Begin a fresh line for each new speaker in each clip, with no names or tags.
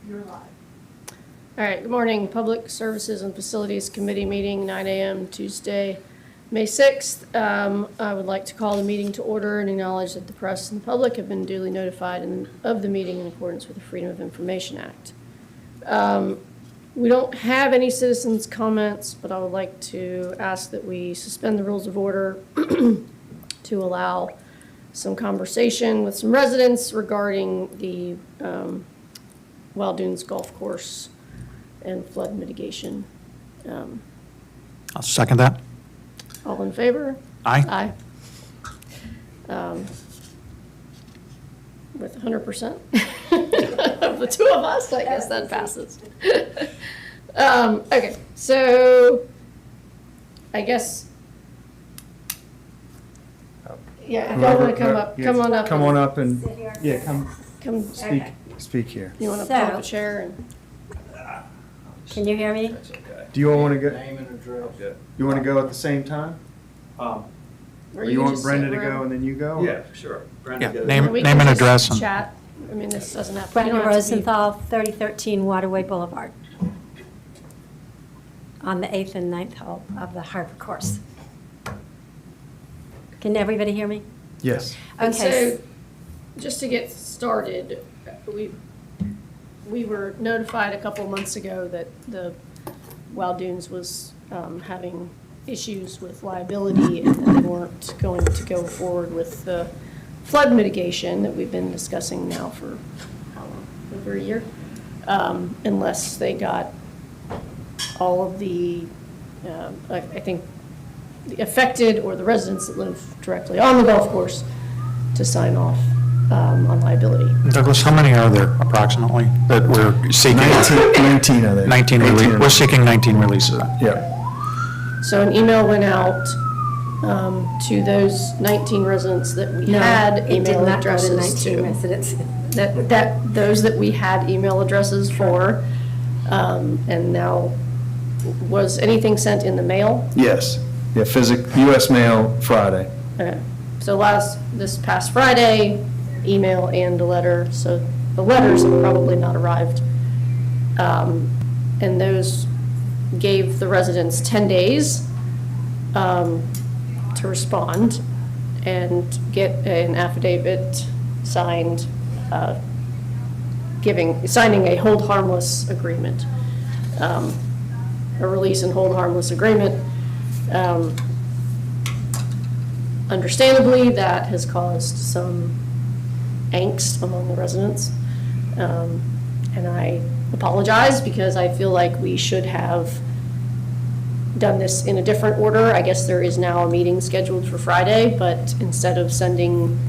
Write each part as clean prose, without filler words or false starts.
You're live.
All right, good morning. Public Services and Facilities Committee meeting, 9 a.m. Tuesday, May 6th. I would like to call the meeting to order and acknowledge that the press and the public have been duly notified of the meeting in accordance with the Freedom of Information Act. We don't have any citizens' comments, but I would like to ask that we suspend the rules of order to allow some conversation with some residents regarding the Wild Dunes Golf Course and flood mitigation.
I'll second that.
All in favor?
Aye.
Aye. With 100% of the two of us, I guess that passes. Okay, so I guess, yeah, if y'all want to come up, come on up.
Come on up and,
Sit here.
yeah,
Come,
speak here.
you want to pull up
So-
a chair and,
Can you hear me?
That's okay.
Do you all want to go,
Name and address.
you want to go at the same time?
or
Or
you
you
can
want
just
Brenda
sit
to go
around.
and then you go?
Yeah, sure. Brenda
Yeah,
goes.
name-
We can
and
just
address and-
Chat. I mean, this doesn't have. you
Brenda
don't have to be-
Rosenthal, 3013 Waterway Boulevard, on the 8th and 9th hole of the Harbor Course. Can everybody hear me?
Yes.
And
Okay.
so, just to get started, we were notified a couple months ago that the Wild Dunes was having issues with liability and that they weren't going to go forward with the flood mitigation that we've been discussing now for, how long, over a year? Unless they got all of the, I think, the affected or the residents that live directly on the golf course to sign off on liability.
Douglas, how many are there approximately that we're seeking?
19 of them.
19 we're seeking 19 releases.
Yeah.
So an email went out to those 19 residents that we had
It did
email
not go to
addresses
19
to.
residents.
Those that we had email addresses for, and now, was anything sent in the mail?
Yes. Yeah, US mail Friday.
Okay. So this past Friday, email and a letter, so the letters have probably not arrived. And those gave the residents 10 days to respond and get an affidavit signed, signing a hold harmless agreement, a release and hold harmless agreement. Understandably, that has caused some angst among the residents. And I apologize because I feel like we should have done this in a different order. I guess there is now a meeting scheduled for Friday, but instead of sending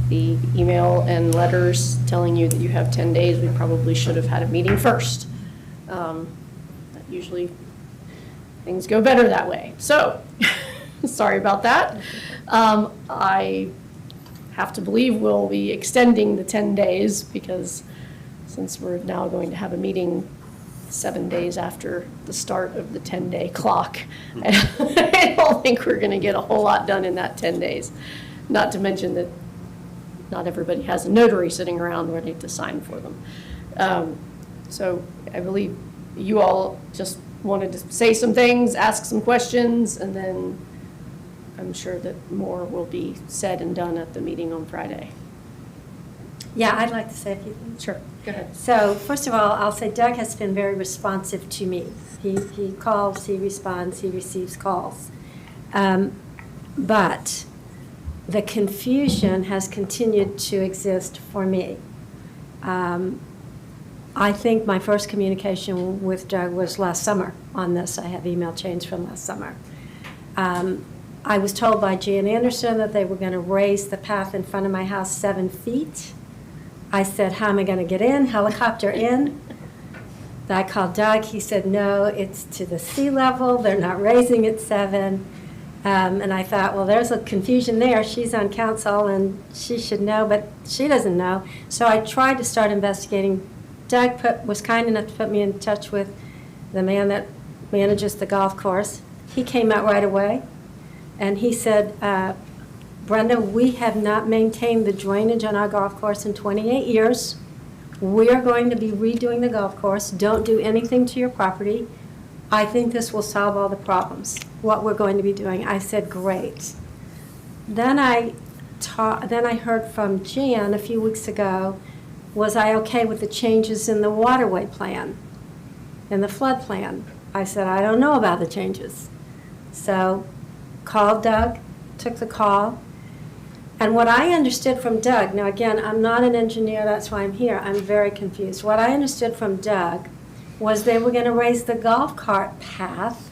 the email and letters telling you that you have 10 days, we probably should have had a meeting first. Usually, things go better that way. So, sorry about that. I have to believe we'll be extending the 10 days because since we're now going to have a meeting 7 days after the start of the 10-day clock, I don't think we're going to get a whole lot done in that 10 days. Not to mention that not everybody has a notary sitting around ready to sign for them. So I believe you all just wanted to say some things, ask some questions, and then I'm sure that more will be said and done at the meeting on Friday.
Yeah, I'd like to say a few things.
Sure, go ahead.
So first of all, I'll say Doug has been very responsive to me. He calls, he responds, he receives calls. But the confusion has continued to exist for me. I think my first communication with Doug was last summer on this. I have email chains from last summer. I was told by Jan Anderson that they were going to raise the path in front of my house 7 feet. I said, how am I going to get in? Helicopter in? I called Doug. He said, no, it's to the sea level. They're not raising it 7. And I thought, well, there's a confusion there. She's on council and she should know, but she doesn't know. So I tried to start investigating. Doug was kind enough to put me in touch with the man that manages the golf course. He came out right away and he said, Brenda, we have not maintained the drainage on our golf course in 28 years. We are going to be redoing the golf course. Don't do anything to your property. I think this will solve all the problems, what we're going to be doing. I said, great. Then I heard from Jan a few weeks ago, was I okay with the changes in the waterway plan, in the flood plan? I said, I don't know about the changes. So called Doug, took the call. And what I understood from Doug, now again, I'm not an engineer, that's why I'm here, I'm very confused. What I understood from Doug was they were going to raise the golf cart path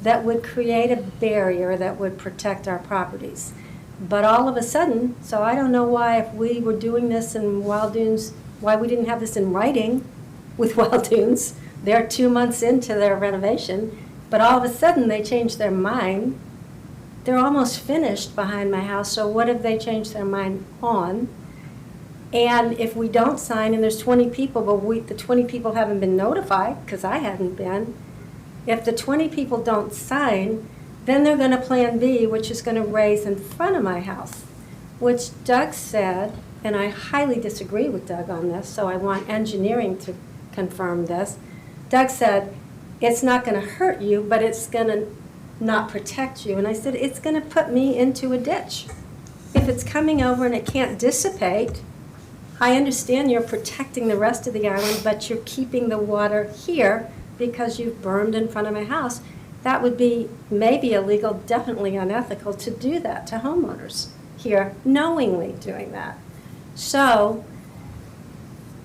that would create a barrier that would protect our properties. But all of a sudden, so I don't know why if we were doing this in Wild Dunes, why we didn't have this in writing with Wild Dunes. They're 2 months into their renovation, but all of a sudden they changed their mind. They're almost finished behind my house, so what have they changed their mind on? And if we don't sign, and there's 20 people, but the 20 people haven't been notified, because I hadn't been, if the 20 people don't sign, then they're going to Plan B, which is going to raise in front of my house, which Doug said, and I highly disagree with Doug on this, so I want engineering to confirm this. Doug said, it's not going to hurt you, but it's going to not protect you. And I said, it's going to put me into a ditch. If it's coming over and it can't dissipate, I understand you're protecting the rest of the island, but you're keeping the water here because you've bermed in front of my house. That would be maybe illegal, definitely unethical to do that to homeowners here, knowingly doing that. So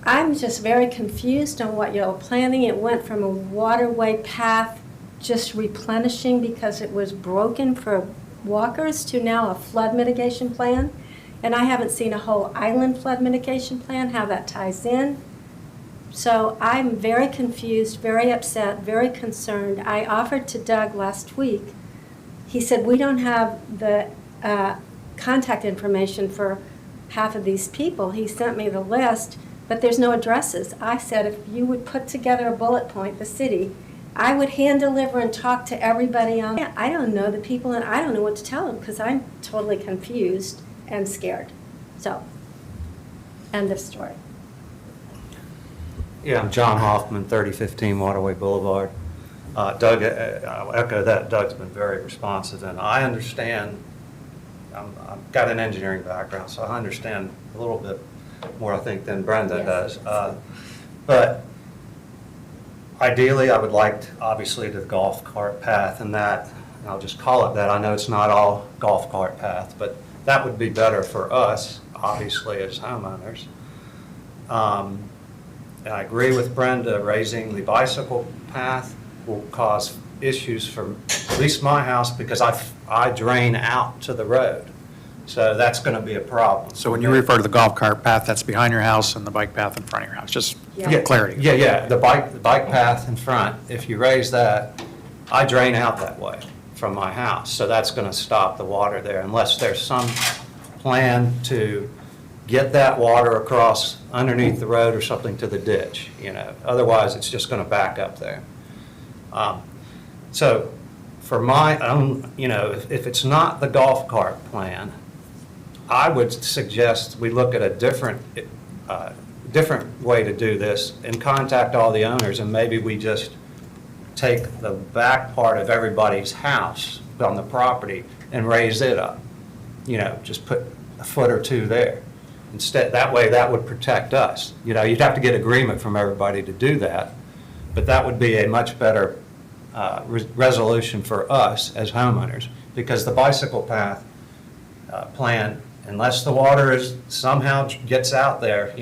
I'm just very confused on what you're planning. It went from a waterway path just replenishing because it was broken for walkers to now a flood mitigation plan. And I haven't seen a whole island flood mitigation plan, how that ties in. So I'm very confused, very upset, very concerned. I offered to Doug last week. He said, we don't have the contact information for half of these people. He sent me the list, but there's no addresses. I said, if you would put together a bullet point, the city, I would hand deliver and talk to everybody on. I don't know the people, and I don't know what to tell them because I'm totally confused and scared. So, end of story.
Yeah, I'm John Hoffman, 3015 Waterway Boulevard. Doug, I'll echo that. Doug's been very responsive, and I understand. I've got an engineering background, so I understand a little bit more, I think, than Brenda
Yes.
does. But ideally, I would like, obviously, the golf cart path, and that, and I'll just call it that. I know it's not all golf cart path, but that would be better for us, obviously, as homeowners. And I agree with Brenda, raising the bicycle path will cause issues for at least my house because I drain out to the road. So that's going to be a problem.
So when you refer to the golf cart path, that's behind your house and the bike path in front of your house, just for
Yeah.
clarity.
Yeah, the bike path in front, if you raise that, I drain out that way from my house. So that's going to stop the water there unless there's some plan to get that water across underneath the road or something to the ditch, Otherwise, it's just going to back up there. So for my own, if it's not the golf cart plan, I would suggest we look at a different way to do this and contact all the owners, and maybe we just take the back part of everybody's house on the property and raise it up. Just put a foot or two there. Instead, that way that would protect us. You'd have to get agreement from everybody to do that, but that would be a much better resolution for us as homeowners, because the bicycle path plan, unless the water somehow gets out there,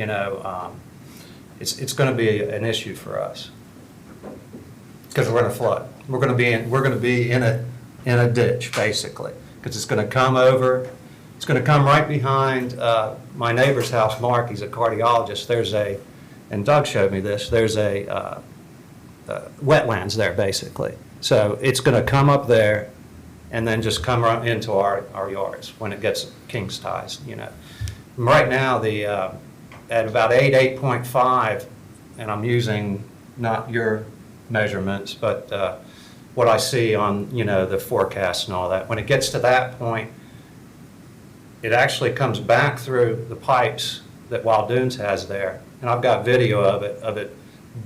it's going to be an issue for us because we're going to flood. We're going to be in a ditch basically, because it's going to come over. It's going to come right behind my neighbor's house, Mark. He's a cardiologist. And Doug showed me this, there's a wetlands there, basically. So it's going to come up there and then just come right into our yards when it gets king's ties, Right now, at about 8.5, and I'm using not your measurements, but what I see on, the forecast and all that. When it gets to that point, it actually comes back through the pipes that Wild Dunes has there and I've got video of it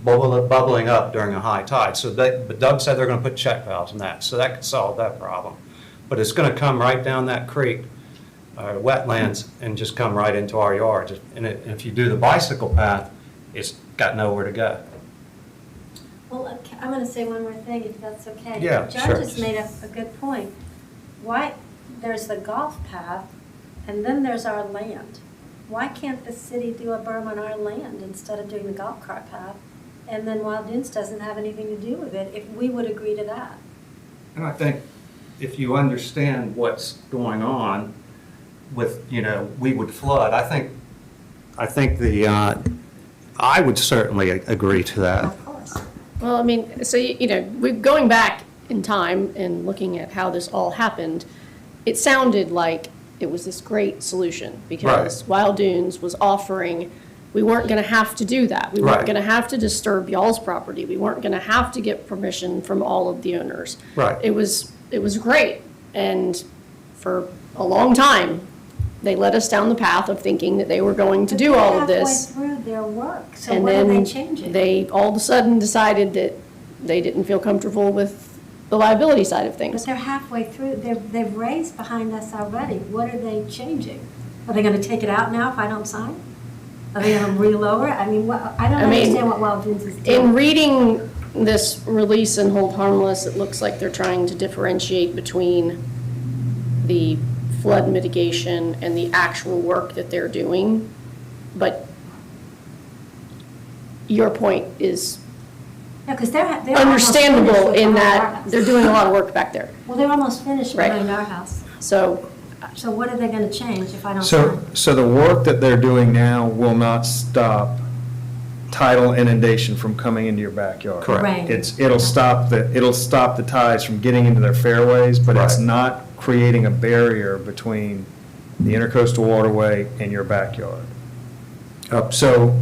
bubbling up during a high tide. So but Doug said they're gonna put check valves in that, so that could solve that problem. But it's gonna come right down that creek, wetlands, and just come right into our yards. And if you do the bicycle path, it's got nowhere to go.
Well, okay, I'm going to say one more thing, if that's okay.
Yeah,
John
sure.
just made a good point. Why, there's the golf path, and then there's our land. Why can't the city do a berm on our land instead of doing the golf cart path? And then Wild Dunes doesn't have anything to do with it, if we would agree to that.
And I think if you understand what's going on with, we would flood, I think I would certainly agree to that.
Of course.
Well, I mean, so, we're going back in time and looking at how this all happened, it sounded like it was this great solution because
Right.
Wild Dunes was offering, we weren't going to have to do that. We weren't
Right.
going to have to disturb y'all's property. We weren't going to have to get permission from all of the owners.
Right.
It was great. And for a long time, they led us down the path of thinking that they were going to do all of this.
But they're halfway through their work, so
And
what are
then
they changing?
they all of a sudden decided that they didn't feel comfortable with the liability side of
But
things.
they're halfway through, they've raised behind us already. What are they changing? Are they going to take it out now if I don't sign? Are they going to relower it? I mean, I don't
I mean,
understand what Wild Dunes is
In
doing.
reading this release and hold harmless, it looks like they're trying to differentiate between the flood mitigation and the actual work that they're doing. But your point is
No, because they're almost finished
understandable
with
in
behind our
that
house.
they're doing a lot of work back there.
Well, they're almost finished
Right.
behind our house.
So,
So what are they going to change if I don't sign?
So the work that they're doing now will not stop tidal inundation from coming into your backyard.
Correct.
Rain.
It'll stop the tides from getting into their fairways, but it's
Right.
not creating a barrier between the intercoastal waterway and your backyard. So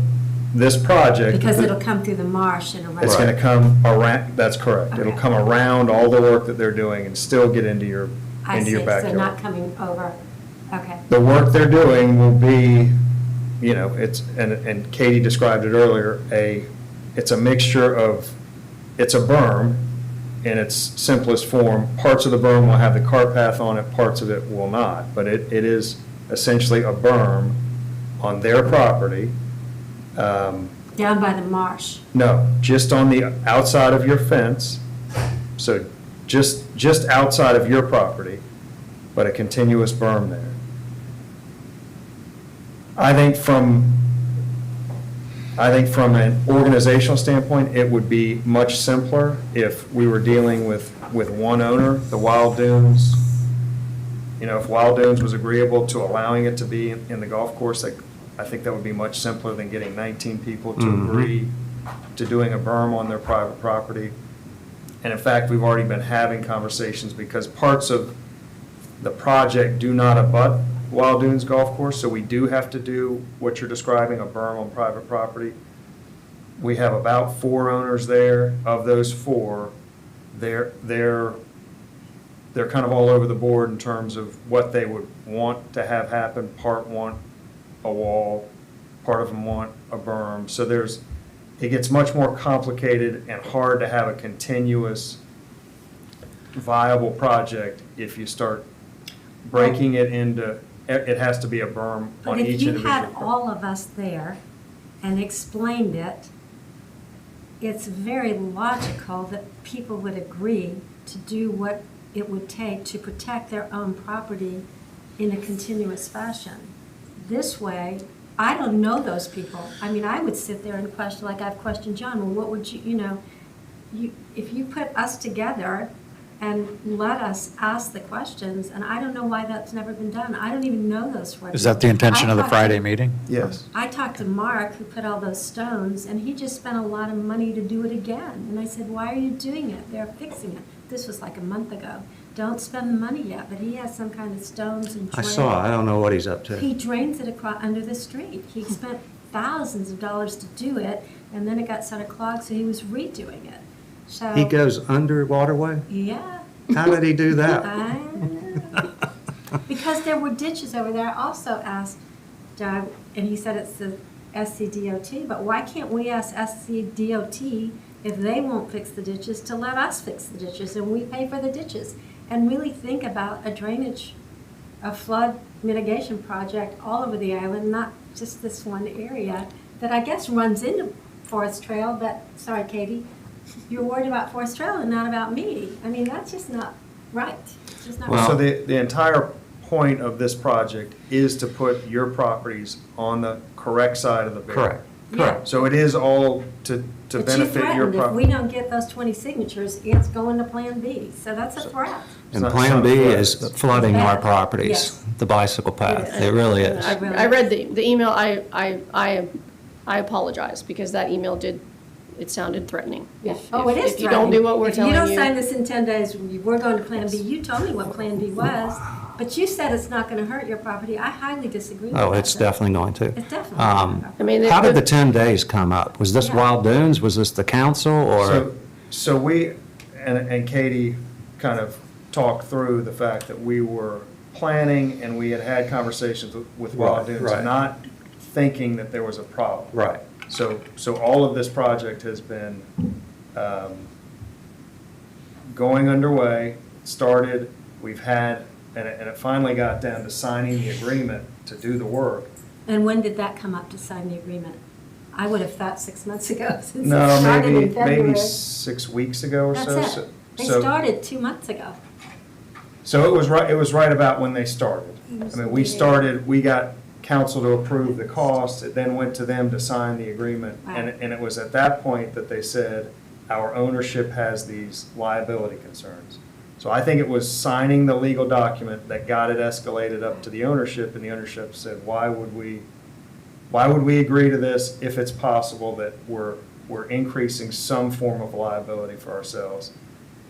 this project.
Because it'll come through the marsh and around.
It's gonna come around, that's correct. It'll
Okay.
come around all the work that they're doing and still get into your
I see, so
backyard.
they're not coming over. Okay.
The work they're doing will be, it's, and Katie described it earlier, it's a mixture of, it's a berm in its simplest form. Parts of the berm will have the cart path on it, parts of it will not. But it is essentially a berm on their property.
Down by the marsh.
No, just on the outside of your fence, so just outside of your property, but a continuous berm there. I think from an organizational standpoint, it would be much simpler if we were dealing with one owner, the Wild Dunes. If Wild Dunes was agreeable to allowing it to be in the golf course, I think that would be much simpler than getting 19 people to
Mhm.
agree to doing a berm on their private property. And in fact, we've already been having conversations because parts of the project do not abut Wild Dunes Golf Course, so we do have to do what you're describing, a berm on private property. We have about 4 owners there. Of those 4, they're kind of all over the board in terms of what they would want to have happen. Part want a wall, part of them want a berm. So it gets much more complicated and hard to have a continuous viable project if you start breaking it into, it has to be a berm
But
on
if
each
you
individual.
had all of us there and explained it, it's very logical that people would agree to do what it would take to protect their own property in a continuous fashion. This way, I don't know those people. I mean, I would sit there and question, like I've questioned John, well, what would if you put us together and let us ask the questions, and I don't know why that's never been done. I don't even know those 4
Is that the intention of the Friday meeting?
Yes.
I talked to Mark, who put all those stones, and he just spent a lot of money to do it again. And I said, why are you doing it? They're fixing it. This was like a month ago. Don't spend the money yet, but he has some kind of stones and
I
drain.
saw, I don't know what he's up to.
He drains it across, under the street. He spent thousands of dollars to do it, and then it got sort of clogged, so he was redoing it. So.
He goes under waterway?
Yeah.
How did he do that?
I don't know. Because there were ditches over there. I also asked Doug, and he said it's the SCDOT, but why can't we ask SCDOT if they won't fix the ditches to let us fix the ditches and we pay for the ditches? And really think about a drainage, a flood mitigation project all over the island, not just this one area that I guess runs into Forest Trail, but, sorry, Katie, you're worried about Forest Trail and not about me. I mean, that's just not right. It's just not
Well-
So
right.
the entire point of this project is to put your properties on the correct side of the barrier.
Correct,
Yeah.
correct.
So it is all to
But you
benefit your
threatened if we
property.
don't get those 20 signatures, it's going to Plan B. So that's a threat.
And
It's
Plan
not
B
flood,
is
it's-
flooding our
Yes.
properties, the bicycle path. It really is.
I read the email, I apologize, because that email it sounded threatening.
Yeah.
If-
Oh, it is
If you don't do what we're telling
If you don't sign
you.
this in 10 days, we're going to Plan B. You told me what Plan B was, but you said it's not going to hurt your property. I highly disagree with that.
Oh, it's definitely going to.
It's definitely going to.
I mean,
How did the 10 days come up? Was this
Yeah.
Wild Dunes? Was this the council or?
So we, and Katie kind of talked through the fact that we were planning and we had conversations with Wild
Right,
Dunes,
right.
not thinking that there was a problem.
Right.
So all of this project has been going underway, started, we've had, and it finally got down to signing the agreement to do the work.
And when did that come up to sign the agreement? I would have thought 6 months ago, since it
No,
started in
maybe
February.
6 weeks ago or so.
That's it. They
So-
started 2 months ago.
So it was right about when they started. I mean, we started, we got council to approve the cost, it then went to them to sign the agreement. And,
Wow.
and it was at that point that they said, our ownership has these liability concerns. So I think it was signing the legal document that got it escalated up to the ownership, and the ownership said, why would we agree to this if it's possible that we're increasing some form of liability for ourselves?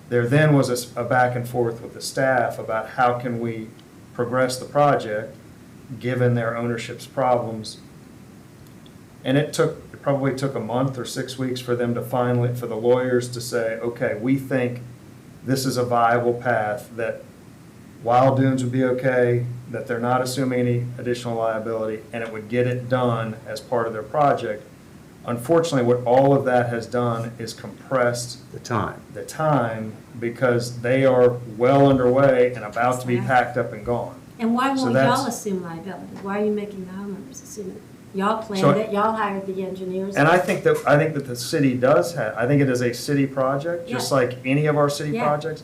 There then was a back and forth with the staff about how can we progress the project, given their ownership's problems. And it probably took a month or 6 weeks for them to finally, for the lawyers to say, okay, we think this is a viable path, that Wild Dunes would be okay, that they're not assuming any additional liability, and it would get it done as part of their project. Unfortunately, what all of that has done is compressed
The time.
the time, because they are well underway and about to be packed up and gone.
And why
So
won't
that's-
y'all assume liability? Why are you making the homeowners assume it? Y'all
So-
planned it, y'all hired the engineers.
And I think that the city does have, I think it is a city project, just
Yeah.
like any of our city
Yeah.
projects.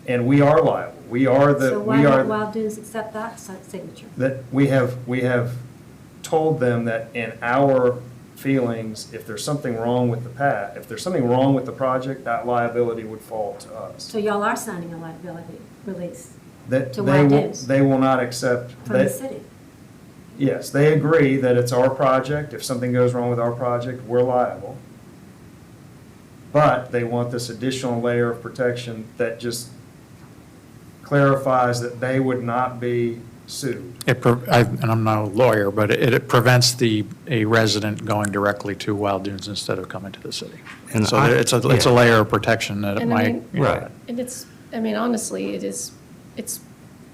And we are liable. We are
So why
we are,
won't Wild Dunes accept that signature?
that we have told them that in our feelings, if there's something wrong with the path, if there's something wrong with the project, that liability would fall to us.
So y'all are signing a liability release
That
to
they
Wild
will,
Dunes.
they will not accept.
from the
that-
city.
Yes, they agree that it's our project. If something goes wrong with our project, we're liable. But they want this additional layer of protection that just clarifies that they would not be sued.
And I'm not a lawyer, but it prevents a resident going directly to Wild Dunes instead of coming to the city.
And
So
I-
it's a
yeah.
layer of protection that it
And I
might.
mean-
you know,
Right.
And honestly, it's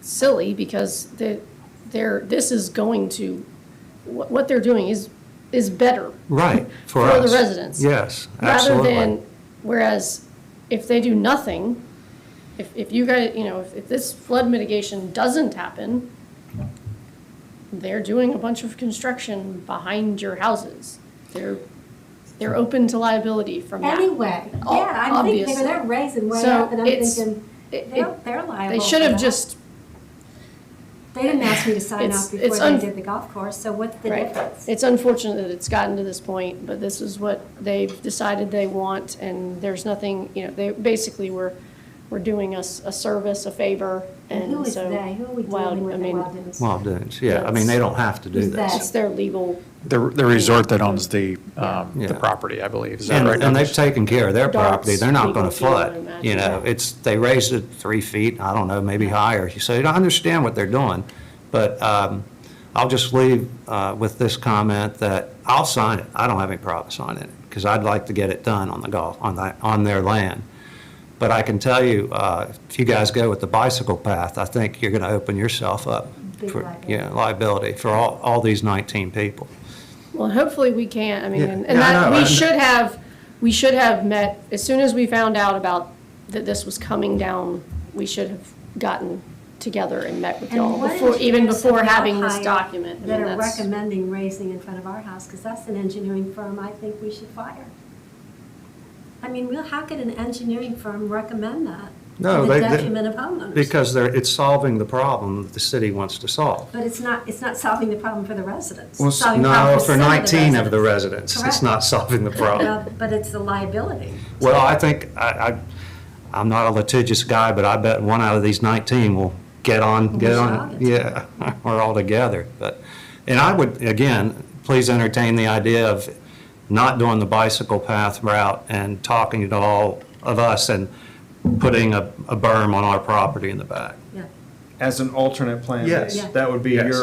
silly, because this is going to, what they're doing is better.
Right, for
For the
us.
residents.
Yes,
Rather
absolutely.
than, whereas if they do nothing, if you guys, if this flood mitigation doesn't happen, they're doing a bunch of construction behind your houses. They're open to liability from that.
Anyway, yeah,
Oh,
I'm thinking,
obviously.
they're raising way
So
up, and I'm
it's-
thinking,
it-
they're liable.
They should
for
have
that.
just,
They didn't ask me to sign
It's-
off before
it's
they
un-
did the golf course, so what's the
right.
difference?
It's unfortunate that it's gotten to this point, but this is what they've decided they want, and there's nothing, they basically were doing us a service, a favor,
And
and so.
who is they? Who are we
Wild-
dealing with
I
at
mean,
Wild Dunes?
Wild Dunes, yeah. I mean, they don't have to do
Who's that?
this.
It's their legal.
The resort that owns the
Yeah.
property, I believe. Is that
And,
right?
and they've taken care of their
Darts,
property. They're not going
legal
to
field, I
flood.
imagine.
They raised it 3 feet, I don't know, maybe higher. So you don't understand what they're doing. But I'll just leave with this comment that I'll sign it. I don't have any problem signing it, because I'd like to get it done on the golf, on their land. But I can tell you, if you guys go with the bicycle path, I think you're going to open yourself up
Big
for,
liability.
liability for all these 19 people.
Well, hopefully we can, I mean,
Yeah,
and
yeah, I
that,
know,
we should have met, as soon as we found out about that this was coming down, we should have gotten together and met with
And
y'all
what
before, even
engineers
before
have y'all
having this
hired
document. I
That
mean,
are
that's-
recommending raising in front of our house, because that's an engineering firm I think we should fire. I mean, how could an engineering firm recommend that?
No,
To the
they-
detriment of homeowners.
Because it's solving the problem that the city wants to solve.
But it's not solving the problem for the residents.
Well,
It's solving the problem
no, for
some
19 of the residents, it's
Correct.
not solving the problem.
Well, but it's the liability.
Well, I think, I'm not a litigious guy, but I bet one out of these 19 will get on,
We should all get
yeah, we're all together. But, and I would, again, please entertain the idea of not doing the bicycle path route and talking to all of us and putting a berm on our property in the back.
Yeah.
As an alternate plan B.
Yes.
Yeah.
That would be
Yes.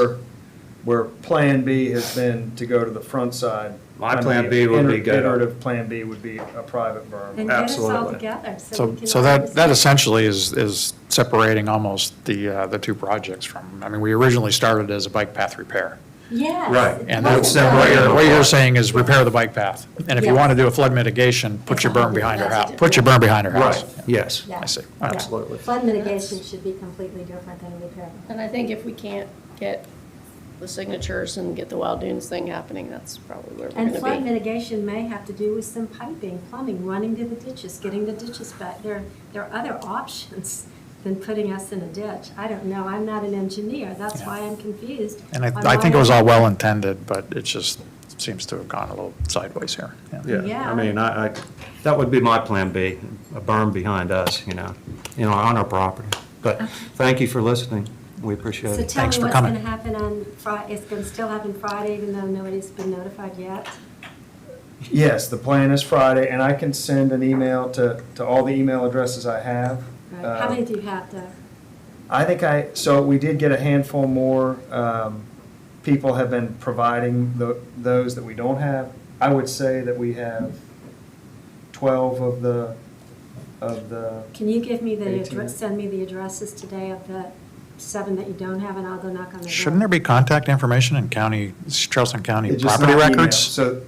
where Plan B has been to go to the front side.
My Plan B would be good.
Iterative Plan B would be a private berm.
And get us all
Absolutely.
together so
So,
we can
so
all
that
understand.
essentially is separating almost the two projects from, I mean, we originally started as a bike path repair.
Yes.
Right.
it
And
was
that's,
separate
what
it
you're, what
apart.
you're saying is repair the bike path. And if you
Yes.
want to do a flood mitigation, put
It's
your
a whole
berm behind your
different
house, put your berm behind your house.
Right, yes.
Yeah.
I see.
Yeah.
Absolutely.
Flood mitigation should be completely different than repair.
And I think if we can't get the signatures and get the Wild Dunes thing happening, that's probably where we're
And flood
gonna be.
mitigation may have to do with some piping, plumbing, running to the ditches, getting the ditches back. There are other options than putting us in a ditch. I don't know, I'm not an engineer, that's
Yeah.
why I'm confused.
And
on
I think
why
it was all well intended, but it just seems to have gone a little sideways here.
Yeah,
Yeah.
I mean, that would be my Plan B, a berm behind us, on our property. But thank you for listening. We appreciate
So
it.
tell
Thanks
me
for
what's
coming.
gonna happen on Friday, it's gonna still happen Friday even though nobody's been notified yet?
Yes, the plan is Friday, and I can send an email to all the email addresses I have.
Right. How many do you have, Doug?
I think so we did get a handful more. People have been providing those that we don't have. I would say that we have 12 of the
Can you give me the
18.
address, send me the addresses today of the 7 that you don't have and I'll go knock on the door?
Shouldn't there be contact information in Charleston County
It's just
property
not email.
records?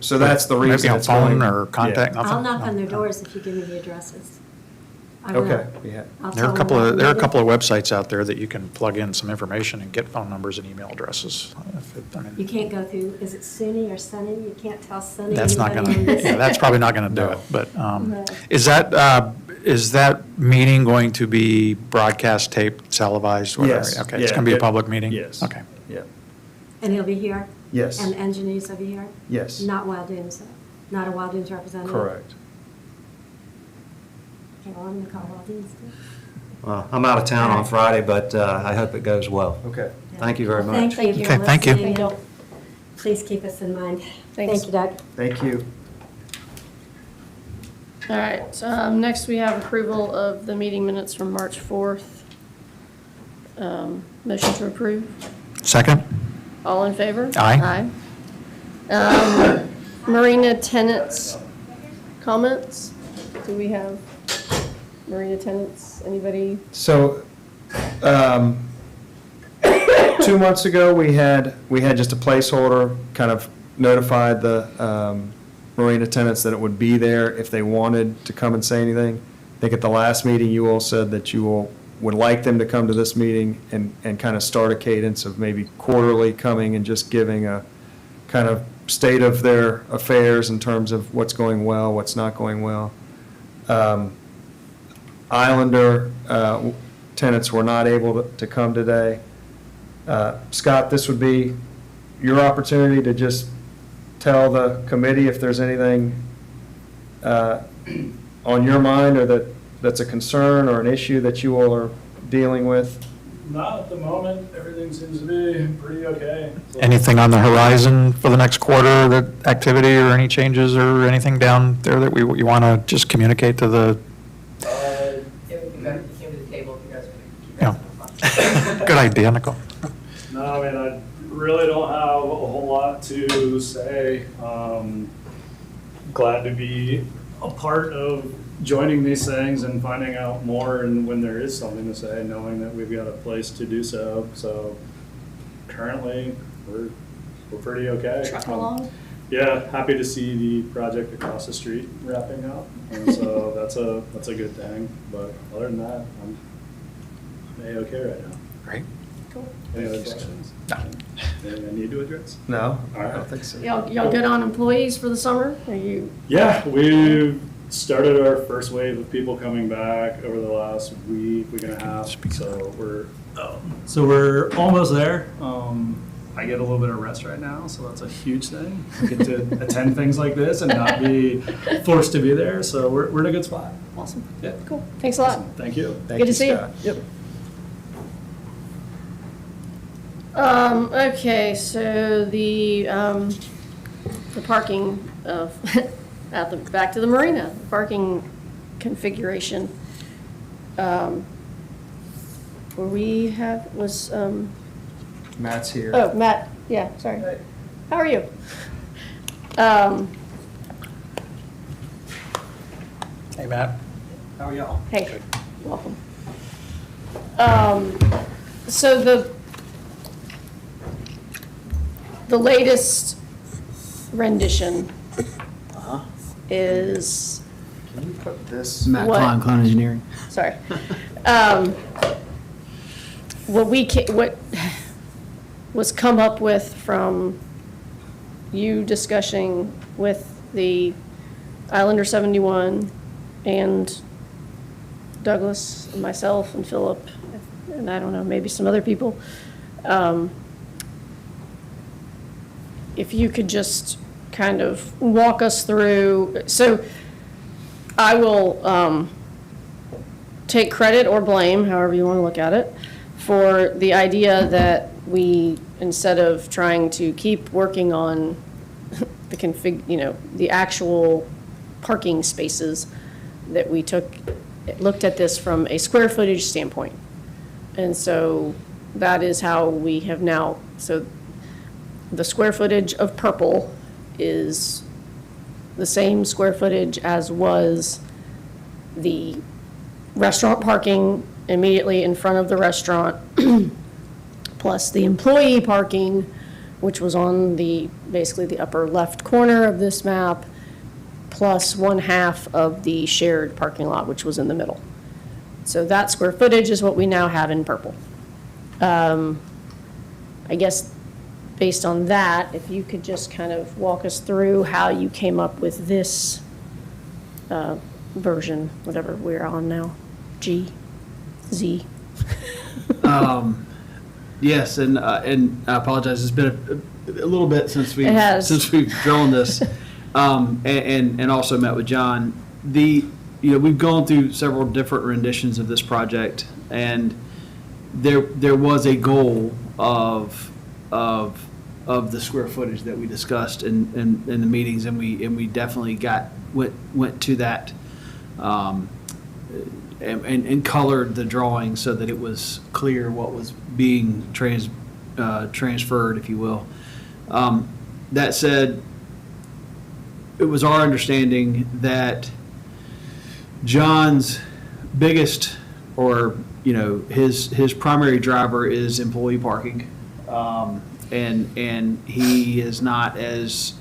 So that's the reason.
Maybe on
it's going-
phone or contact,
Yeah.
nothing?
I'll knock on their
No.
doors if you give me the addresses. I will.
Okay, yeah.
I'll
There are
tell
a
them
couple
what
of, there are a
I'm
couple of websites out there that you can plug in some information and get phone numbers and email addresses.
You can't go through, is it SUNY or Sunny? You can't tell Sunny.
That's not
anybody
gonna,
on this.
yeah, that's probably not gonna do it, but,
No.
is that meeting going to be broadcast, taped, televised? whatever?
Yes.
Okay, it's
yeah,
gonna be a
it-
public meeting?
Yes.
Okay.
Yeah,
And he'll be here?
yes,
And engineers will be here?
yes,
Not Wild Dunes, though? Not a Wild Dunes representative?
correct.
Okay, well, I'm gonna call Wild Dunes then.
Well, I'm out of town on Friday, but I hope it goes well.
Okay.
Thank you very
Well,
much.
Thank you
Okay,
for
thank you.
listening.
Thank you.
Please keep us in mind.
Thanks.
Thank you, Doug.
Thank you.
All right, so next we have approval of the meeting minutes from March 4th. Motion to approve.
Second?
All in favor?
Aye.
Marina tenants, comments? Do we have marina tenants? Anybody?
So, 2 months ago, we had just a placeholder, kind of notified the marina tenants that it would be there if they wanted to come and say anything. I think at the last meeting, you all said that you all would like them to come to this meeting and kind of start a cadence of maybe quarterly coming and just giving a kind of state of their affairs in terms of what's going well, what's not going well. Islander tenants were not able to come today. Scott, this would be your opportunity to just tell the committee if there's anything on your mind or that's a concern or an issue that you all are dealing with.
Not at the moment. Everything seems to be pretty okay. So-
Anything on the horizon for the next quarter, that activity or any changes or anything down there that you want to just communicate to the,
Uh,
It would be better if you came to the table if you guys were going to keep
Yeah.
asking questions.
good idea, Nicole.
No, I mean, I really don't have a whole lot to say. Glad to be a part of joining these things and finding out more, and when there is something to say, knowing that we've got a place to do so. So currently, we're pretty okay.
Truck along?
Yeah, happy to see the project across the street wrapping up, and so that's a good thing. But other than that, I'm A-okay right now.
Great.
Any other questions?
No.
Anything I need to address?
No,
All right.
I don't think so.
Y'all good on employees for the summer? Are you,
Yeah, we've started our first wave of people coming back over the last week and a half. So we're almost there. I get a little bit of rest right now, so that's a huge thing. I get to attend things like this and not be forced to be there. So we're in a good spot.
awesome,
Yeah.
cool, thanks a lot.
Thank you.
Thank
Good to see you.
Scott.
Yep.
Okay, so the parking of, back to the marina, parking configuration. Where we have,
Matt's here.
oh, Matt, yeah, sorry. How are you?
Hey, Matt.
How are y'all?
Hey, welcome. So the latest rendition is,
Can you put this?
Matt
What?
Klein, Klein Engineering.
sorry. What was come up with from you discussing with the Islander 71 and Douglas, and myself, and Philip, and I don't know, maybe some other people. If you could just kind of walk us through, so I will take credit or blame, however you want to look at it, for the idea that we, instead of trying to keep working on the the actual parking spaces, that we looked at this from a square footage standpoint. And so that is how we have now, so the square footage of Purple is the same square footage as was the restaurant parking immediately in front of the restaurant, plus the employee parking, which was on basically the upper left corner of this map, plus 1/2 of the shared parking lot, which was in the middle. So that square footage is what we now have in Purple. I guess based on that, if you could just kind of walk us through how you came up with this version, whatever we're on now, G, Z.
Yes, and I apologize. It's been a little bit since
It has.
we've drawn this, and also met with John. We've gone through several different renditions of this project, and there was a goal of the square footage that we discussed in the meetings, and we definitely went to that. And colored the drawing so that it was clear what was being transferred, if you will. That said, it was our understanding that John's biggest, or his primary driver is employee parking, and he is not as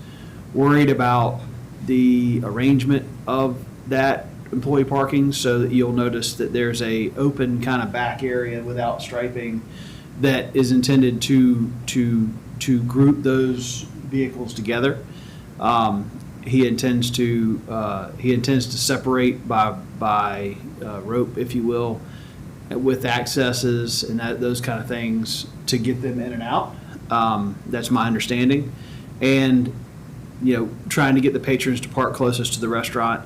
worried about the arrangement of that employee parking, so that you'll notice that there's a open kind of back area without striping that is intended to group those vehicles together. He intends to separate by rope, if you will, with accesses and those kind of things to get them in and out. That's my understanding, and trying to get the patrons to park closest to the restaurant.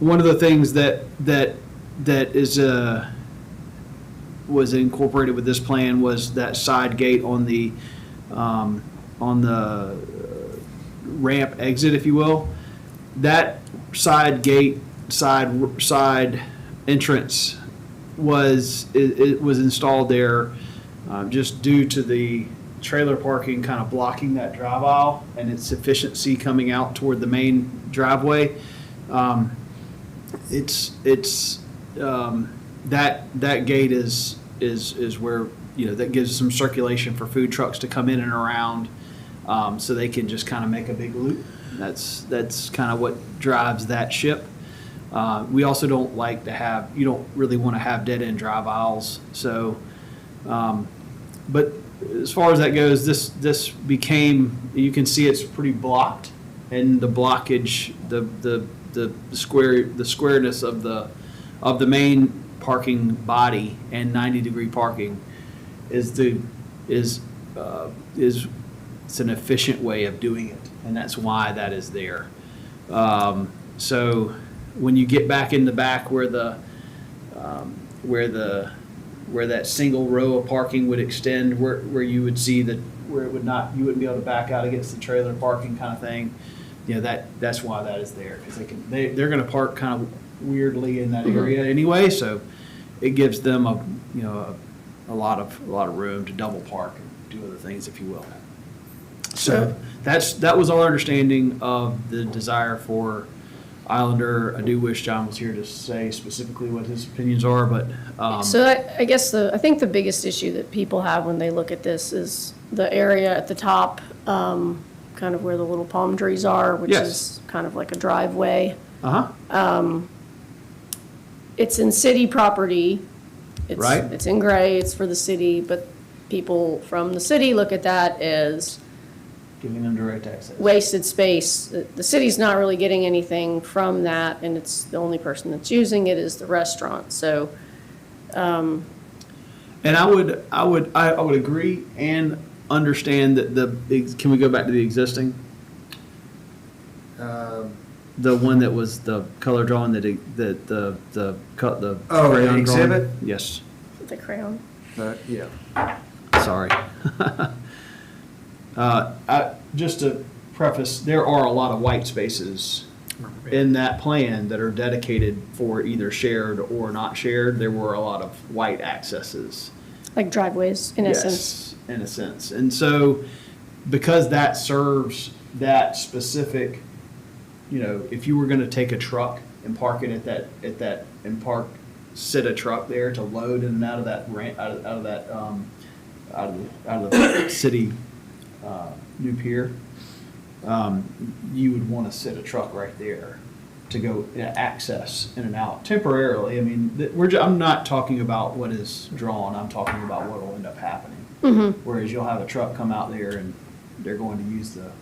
One of the things that is was incorporated with this plan was that side gate on the ramp exit, if you will. That side gate, side entrance was installed there just due to the trailer parking kind of blocking that drive aisle and its efficiency coming out toward the main driveway. That gate is where that gives some circulation for food trucks to come in and around. So they can just kind of make a big loop. That's kind of what drives that ship. We also don't like to have, you don't really want to have dead-end drive aisles. So, but as far as that goes, this became, you can see it's pretty blocked, and the blockage, the squareness of the main parking body and 90-degree parking is it's an efficient way of doing it, and that's why that is there. So when you get back in the back where that single row of parking would extend, where you would see that, where it would not, you wouldn't be able to back out against the trailer parking kind of thing, you know, that's why that is there, because they're going to park kind of weirdly in that area anyway, so it gives them a lot of room to double park and do other things, if you will. So that was our understanding of the desire for Islander. I do wish John was here to say specifically what his opinions are, but
So I guess I think the biggest issue that people have when they look at this is the area at the top, kind of where the little palm trees are, which
Yes.
is kind of like a driveway.
uh-huh.
It's in city property.
Right.
It's in gray, it's for the city, but people from the city look at that as
Giving them direct access.
wasted space. The city's not really getting anything from that, and it's the only person that's using it is the restaurant, so.
And I would agree and understand that can we go back to the existing? The one that was the color drawing the
Oh,
crayon drawing?
exhibit?
Yes,
The crayon.
Yeah.
sorry. Just to preface, there are a lot of white spaces in that plan that are dedicated for either shared or not shared. There were a lot of white accesses.
Like driveways, in essence.
Yes, in a sense. And so, because that serves that specific, if you were going to take a truck and park it sit a truck there to load in and out of that out of the city new pier, you would want to sit a truck right there to go access in and out temporarily. I mean, I'm not talking about what is drawn. I'm talking about what will end up happening. Whereas you'll have a truck come out there and they're going to use the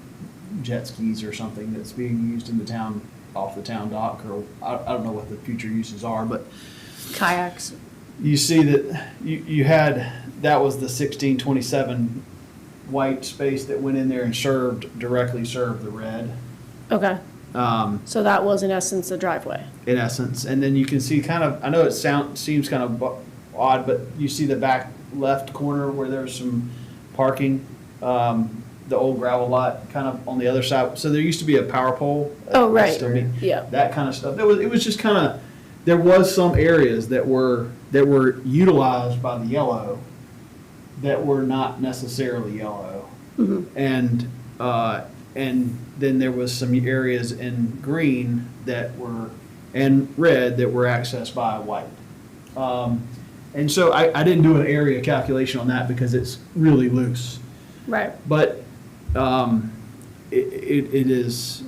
jet skis or something that's being used in the town, off the town dock, or I don't know what the future uses are, but
Kayaks.
you see that you had, that was the 1627 white space that went in there and directly served the red.
Okay, so that was in essence a driveway.
In essence, and then you can see kind of, I know it seems kind of odd, but you see the back left corner where there's some parking, the old gravel lot kind of on the other side. So there used to be a power pole.
Oh, right.
Still be-
Yeah.
That kind of stuff. It was just kind of, there was some areas that were utilized by the yellow that were not necessarily yellow. And then there was some areas in green and red that were accessed by white. And so I didn't do an area calculation on that because it's really loose.
Right.
But it is,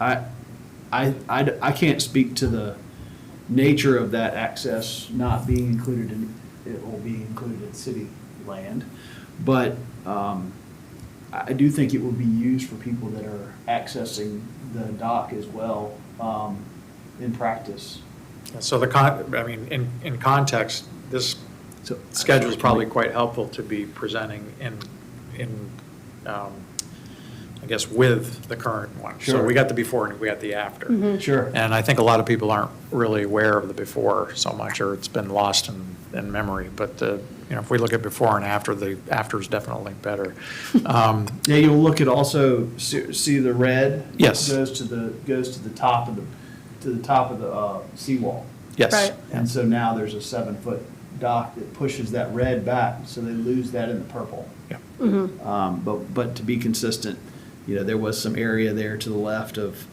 I can't speak to the nature of that access not being included it will be included in city land. But I do think it will be used for people that are accessing the dock as well in practice.
So in context, this
So
schedule is probably quite helpful to be presenting in I guess, with the current one. So
Sure.
we got the before and we got the after.
Sure.
And I think a lot of people aren't really aware of the before so much, or it's been lost in memory. But, if we look at before and after, the after is definitely better.
Yeah, you'll look at also, see the red?
Yes.
Goes to the top of the seawall.
Yes.
Right.
And so now there's a 7-foot dock that pushes that red back, so they lose that in the purple.
Yeah.
But to be consistent, there was some area there to the left of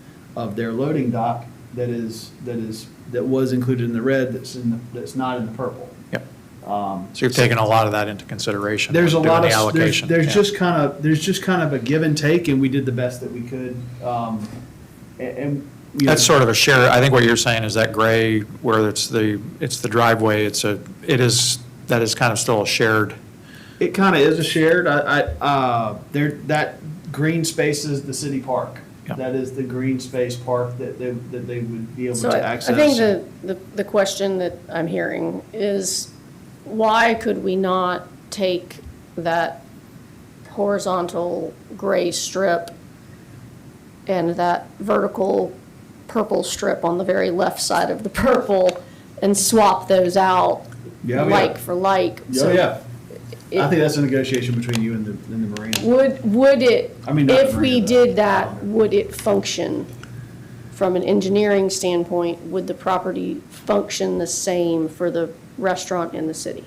their loading dock that was included in the red that's not in the purple.
Yep. So you've taken a lot of that into consideration.
There's a
when doing
lot
the
of,
allocation.
there's
Yeah.
just kind of a give and take, and we did the best that we could. And, you know,
That's sort of a share, I think what you're saying is that gray, where it's the driveway, that is kind of still a shared,
It kind of is a shared, that green space is the city park.
Yeah.
That is the green space park that they would be able
So
to
I
access.
think the question that I'm hearing is, why could we not take that horizontal gray strip and that vertical purple strip on the very left side of the purple and swap those out
Yeah,
like for like?
Oh, yeah.
it-
I think that's a negotiation between you and the marina.
Would it,
I mean, not
if we
marina,
did
but-
that, would it function? From an engineering standpoint, would the property function the same for the restaurant in the city?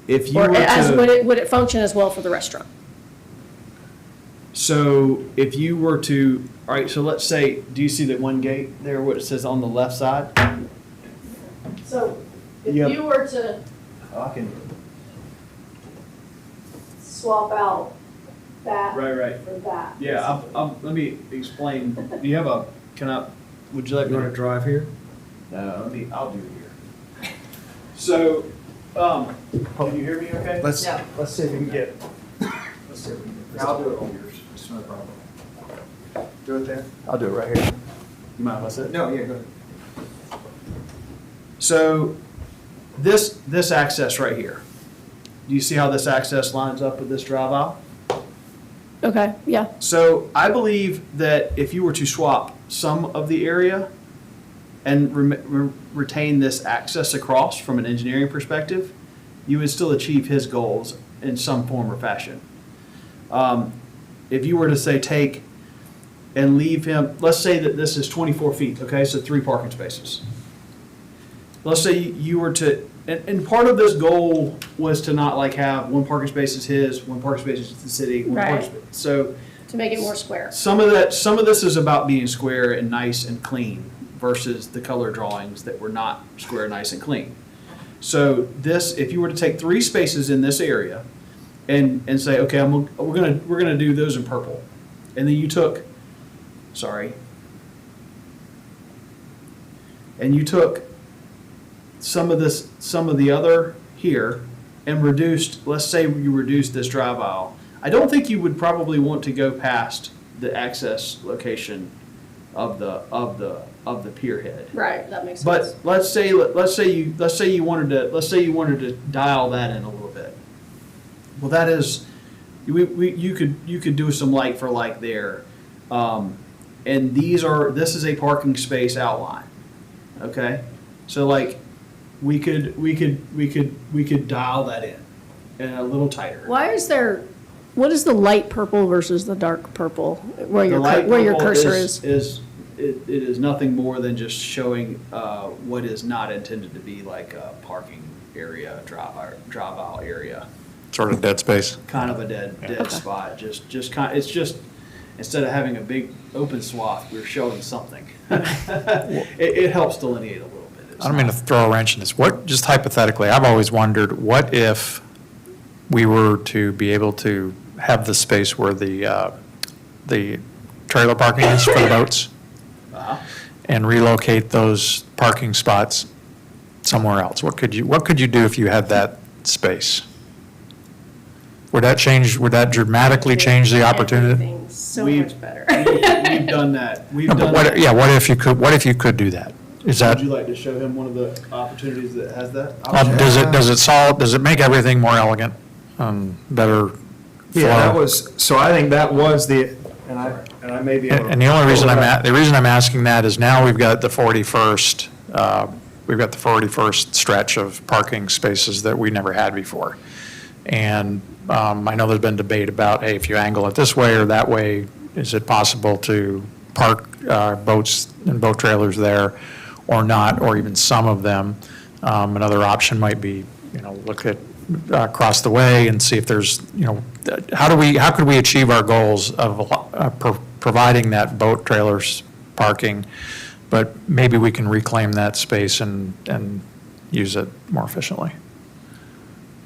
If you
Or
were
as,
to,
would it function as well for the restaurant?
so if you were to, all right, so let's say, do you see that one gate there, what it says on the left side?
So if
Yep.
you were to
Oh, I can,
swap out that
right.
for that.
Yeah, let me explain. Do you have a, would you like me to drive here? No, I'll do it here. So, can you hear me okay?
Let's
see if we can get, let's see if we can get this.
I'll do it on yours. It's no problem. Do it there?
I'll do it right here. You mind if I sit?
No, yeah, go ahead.
So, this access right here, do you see how this access lines up with this drive aisle?
Okay, yeah.
So I believe that if you were to swap some of the area and retain this access across from an engineering perspective, you would still achieve his goals in some form or fashion. If you were to say take and leave him, let's say that this is 24 feet, okay, so 3 parking spaces. Let's say you were to, and part of this goal was to not like have 1 parking space is his, 1 parking space is the city, 1 parking
Right.
space. So
To make it more square.
some of this is about being square and nice and clean versus the color drawings that were not square, nice and clean. So this, if you were to take 3 spaces in this area and say, okay, we're gonna do those in purple, and then you took some of the other here and reduced, let's say you reduced this drive aisle. I don't think you would probably want to go past the access location of the pier head.
Right, that makes sense.
But let's say you wanted to dial that in a little bit. Well, that is, you could do some like for like there. And this is a parking space outline. Okay? So like we could dial that in a little tighter.
Why is there, what is the light purple versus the dark purple? Where
The
your,
light
where your
purple
cursor is?
It is nothing more than just showing what is not intended to be like a parking area, drive aisle area.
sort of dead space.
Kind of a dead spot. It's just instead of having a big open swath, we're showing something. It helps delineate a little bit. It's
I don't mean to
not-
throw a wrench in this. What, just hypothetically, I've always wondered, what if we were to be able to have the space where the trailer parking is for the boats
Uh-huh.
and relocate those parking spots somewhere else? What could you do if you had that space? Would that dramatically change the opportunity?
Everything's so
We've-
much better.
We've done that. We've
No, but
done
what,
that.
yeah, what if you could do that? Is that,
Would you like to show him one of the opportunities that has that?
does it make everything more elegant, better flow?
Yeah, so I think that was and I may be able to.
And the only reason the reason I'm asking that is now we've got the 41st stretch of parking spaces that we never had before. And I know there's been debate about, hey, if you angle it this way or that way, is it possible to park boats and boat trailers there or not, or even some of them? Another option might be, look at across the way and see if there's, how could we achieve our goals of providing that boat trailers parking, but maybe we can reclaim that space and use it more efficiently.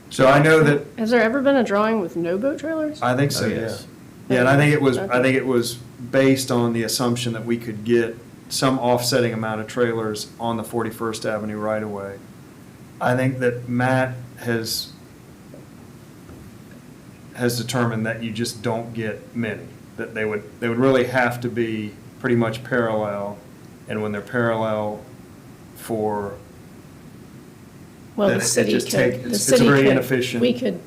So I know that,
Has there ever been a drawing with no boat trailers?
I think so,
Oh,
yeah.
yes.
Yeah, and I think
Okay.
it was based on the assumption that we could get some offsetting amount of trailers on the 41st Avenue right away. I think that Matt has determined that you just don't get many, that they would really have to be pretty much parallel, and when they're parallel for,
Well,
Then
the
it
city
just
could,
take-
the
it's
city
very
could-
inefficient.
We could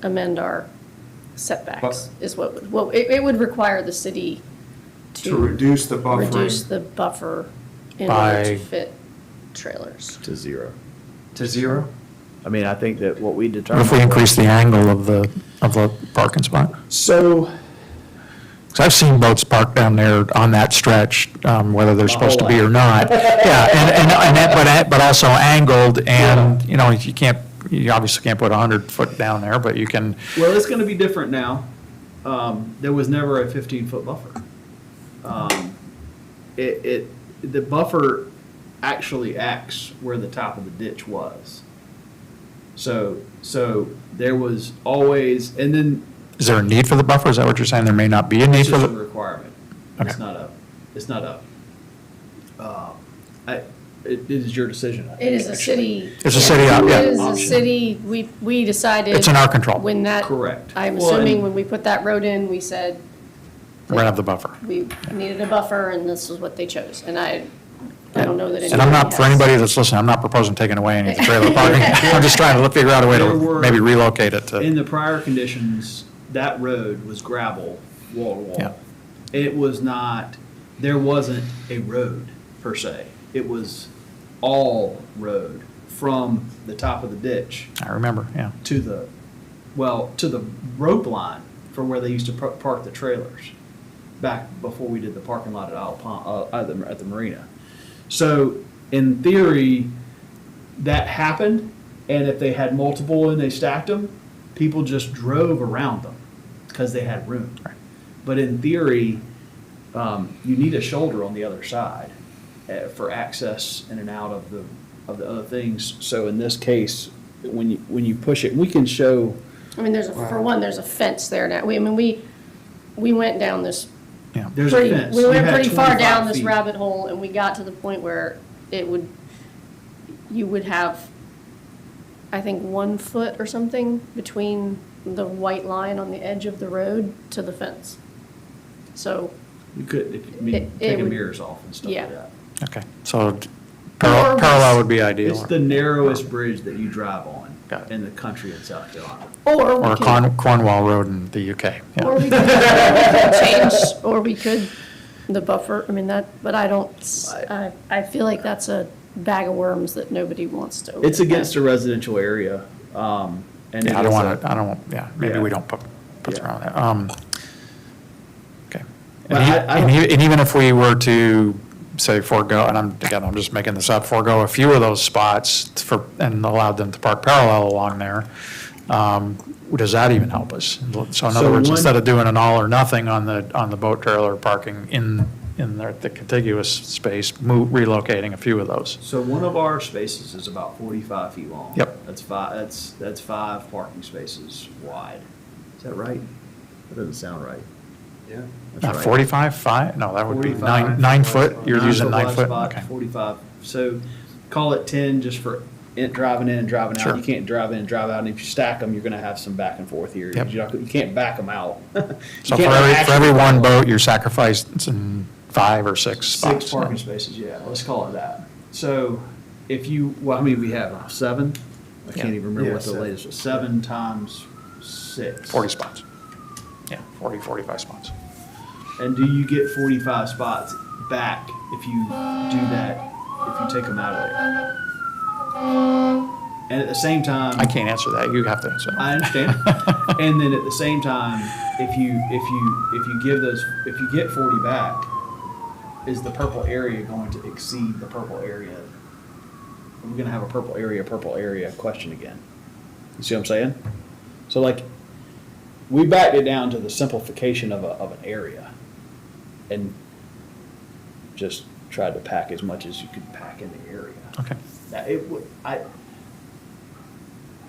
amend our setbacks,
But-
is it would require the city
to reduce the buffering.
reduce the buffer in
By-
order to fit trailers.
To 0.
To zero?
I mean, I think that what we
What
determined.
if we increase the angle of the parking spot?
So,
Because I've seen boats parked down there on that stretch, whether they're
My
supposed to
whole
be or
life.
not. Yeah, and that, but also angled, and, you know, you obviously can't put 100 foot down there, but you can,
well, it's going to be different now. There was never a 15-foot buffer. The buffer actually acts where the top of the ditch was. So there was always, and then
is there a need for the buffer? Is that what you're saying? There may not be a need
it's
for
just a
the,
requirement.
Okay.
It's not up. It's not up. It is your decision. I
It
think,
is a
actually.
city.
It's a city, yeah.
It is a
Option.
city, we decided.
It's in our control.
When that.
Correct.
I'm
Well,
assuming
and-
when we put that road in, we said
we're gonna have the buffer.
we needed a buffer and this is what they chose. And I don't know that anybody
And I'm not, for
has-
anybody that's listening, I'm not proposing taking away any of the trailer parking. I'm just trying to figure out a way
There
to
were-
maybe relocate it
In
to,
the prior conditions, that road was gravel, wall to wall.
Yeah.
It was not, there wasn't a road per se. It was all road from the top of the ditch
I remember, yeah.
to the rope line for where they used to park the trailers back before we did the parking lot at Isle Pond, at the marina. So in theory, that happened, and if they had multiple and they stacked them, people just drove around them because they had room.
Right.
But in theory, you need a shoulder on the other side for access in and out of the other things. So in this case, when you push it, we can show.
I mean, for one, there's a fence there now. We went down this
Yeah.
There's a fence.
We
You
went
had
pretty far
25
down this
feet.
rabbit hole and we got to the point where you would have, I think, 1 foot or something between the white line on the edge of the road to the fence. So,
You could, if you
It
take the
would-
mirrors off and stuff
yeah.
like that.
Okay, so
Or
parallel would be
It's
ideal.
the narrowest bridge that you drive on
Got it.
in the country in South Carolina.
or we
Or
could,
Cornwall Road in the UK. yeah.
or we could change, or we could, the buffer, I mean, but I don't, I feel like that's a bag of worms that nobody wants to.
It's against a residential area, and it
Yeah, I don't
is
want
a-
to, yeah, maybe
Yeah.
we don't put
Yeah.
around that. Okay.
But
And
I don't-
and even if we were to, say, forego, and I'm just making this up, forego a few of those spots and allowed them to park parallel along there, does that even help us? So in
So
other words,
one-
instead of doing an all or nothing on the boat trailer parking in the contiguous space, relocating a few of those.
So one of our spaces is about 45 feet long.
Yep.
That's five parking spaces wide. Is that right? That doesn't sound right.
Yeah.
That's
Not
right.
45, 5? No, that would be
45.
9 foot. You're using 9
wide
foot?
spot,
Okay.
45. So call it 10 just for driving in and driving out.
Sure.
You can't drive in and drive out. And if you stack them, you're going to have some back and forth here.
Yep.
You can't back them out. You
So
can't
for every
actually
one
back 'em out.
boat, you're sacrificing 5 or 6 spots.
6 parking spaces, yeah, let's call it that. So if you, well, how many we have? 7? I can't
Yeah.
even remember
Yeah,
what the
7.
latest was. 7 times 6.
40 spots. Yeah, 40, 45 spots.
And do you get 45 spots back if you do that, if you take them out of there? And at the same time.
I can't answer that. You have to answer that.
I understand. And then at the same time, if you get 40 back, is the purple area going to exceed the purple area? Are we gonna have a purple area question again? You see what I'm saying? So like, we backed it down to the simplification of an area and just tried to pack as much as you could pack in the area.
Okay.
Now,